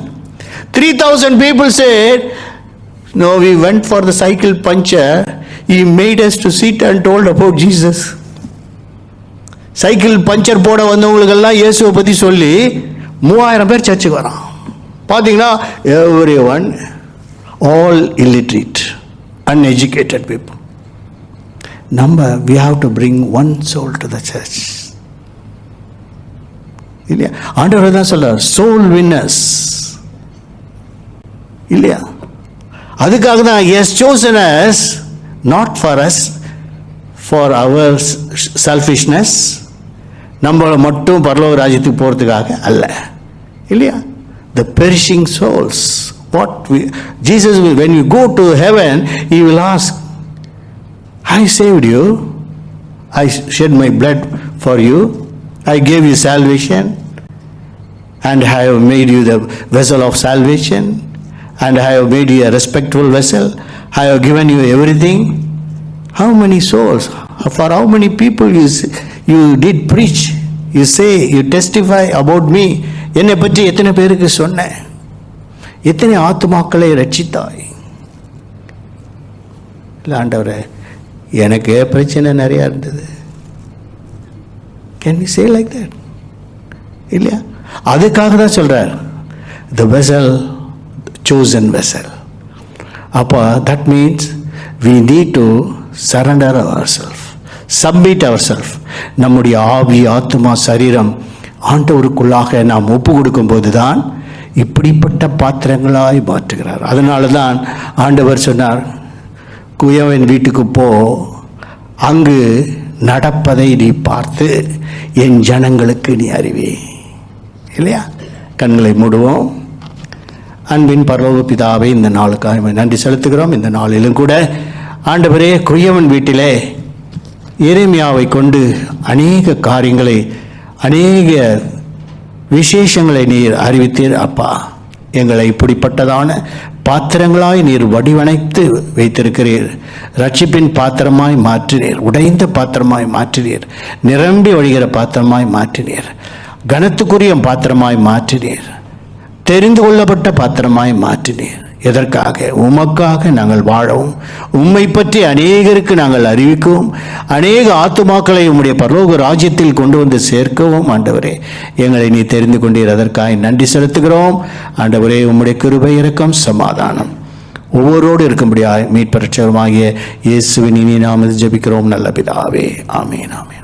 3,000 people said, no, we went for the cycle puncture. He made us to sit and told about Jesus. Cycle puncture போட வந்தவங்களுக்கெல்லாம் இயேசுவை பற்றி சொல்லி 3,000 பேர் சர்ச்சுக்கு வரான். பார்த்தீங்கன்னா every one, all illiterate, uneducated people. we have to bring one soul to the church. இல்லையா? ஆண்டவர் தான் சொல்றார், soul winners. இல்லையா? அதுக்காக தான் he has chosen us, not for us, for our selfishness, நம்மளை மட்டும் பரலோக ராஜ்யத்துக்கு போகிறதுக்காக அல்ல. இல்லையா? The perishing souls. Jesus will, when you go to heaven, he will ask, I saved you, I shed my blood for you, I gave you salvation, and I have made you the vessel of salvation, and I have made you a respectful vessel, I have given you everything. How many souls, for how many people you did preach, you say, you testify about me? என்னை பற்றி எத்தனை பேருக்கு சொன்னேன்? எத்தனை ஆத்துமாக்களை ரட்சித்தாய்? இல்லை ஆண்டவரே, எனக்கு பிரச்சனை நிறையா இருந்தது. Can we say like that? இல்லையா? அதுக்காக தான் சொல்றார், the vessel, chosen vessel. அப்போ that means we need to surrender ourselves, submit ourselves. நம்முடைய ஆவி, ஆத்துமா, சரீரம் ஆண்டவருக்குள்ளாக நாம் ஒப்பு கொடுக்கும் போது தான் இப்படிப்பட்ட பாத்திரங்களாய் மாற்றுகிறார். அதனால தான் ஆண்டவர் சொன்னார், குயவன் வீட்டுக்கு போ, அங்கு நடப்பதை நீ பார்த்து என் ஜனங்களுக்கு நீ அறிவி. இல்லையா? கண்களை மூடுவோம். அன்பின் பரலோக பிதாவை, இந்த நாளுக்காக நன்றி செலுத்துகிறோம். இந்த நாளிலும் கூட ஆண்டவரே, குயவன் வீட்டிலே எரேமியாவை கொண்டு அநேக காரியங்களை, அநேக விசேஷங்களை நீர் அறிவித்தீர். அப்பா, எங்களை இப்படிப்பட்டதான பாத்திரங்களாய் நீர் வடிவமைத்து வைத்திருக்கிறீர். ரட்சிப்பின் பாத்திரமாய் மாற்றினீர், உடைந்த பாத்திரமாய் மாற்றினீர், நிரம்பி வழிகிற பாத்திரமாய் மாற்றினீர், கனத்துக்குரிய பாத்திரமாய் மாற்றினீர், தெரிந்து கொள்ளப்பட்ட பாத்திரமாய் மாற்றினீர். எதற்காக? உமக்காக நாங்கள் வாழவும், உம்மை பற்றி அநேகருக்கு நாங்கள் அறிவிக்கவும், அநேக ஆத்துமாக்களை உம்முடைய பரலோக ராஜ்யத்தில் கொண்டு வந்து சேர்க்கவும் ஆண்டவரே எங்களை நீ தெரிந்து கொண்டீர். அதற்காக நன்றி செலுத்துகிறோம். ஆண்டவரே, உம்முடைய கிருபை, இரக்கம், சமாதானம் ஒவ்வொருவரோடு இருக்கும்படியாக மீட்பரட்சகருமாகிய இயேசுவின் இனி நாமத்தில் ஜெபிக்கிறோம் நல்ல பிதாவே. ஆமென், ஆமென்.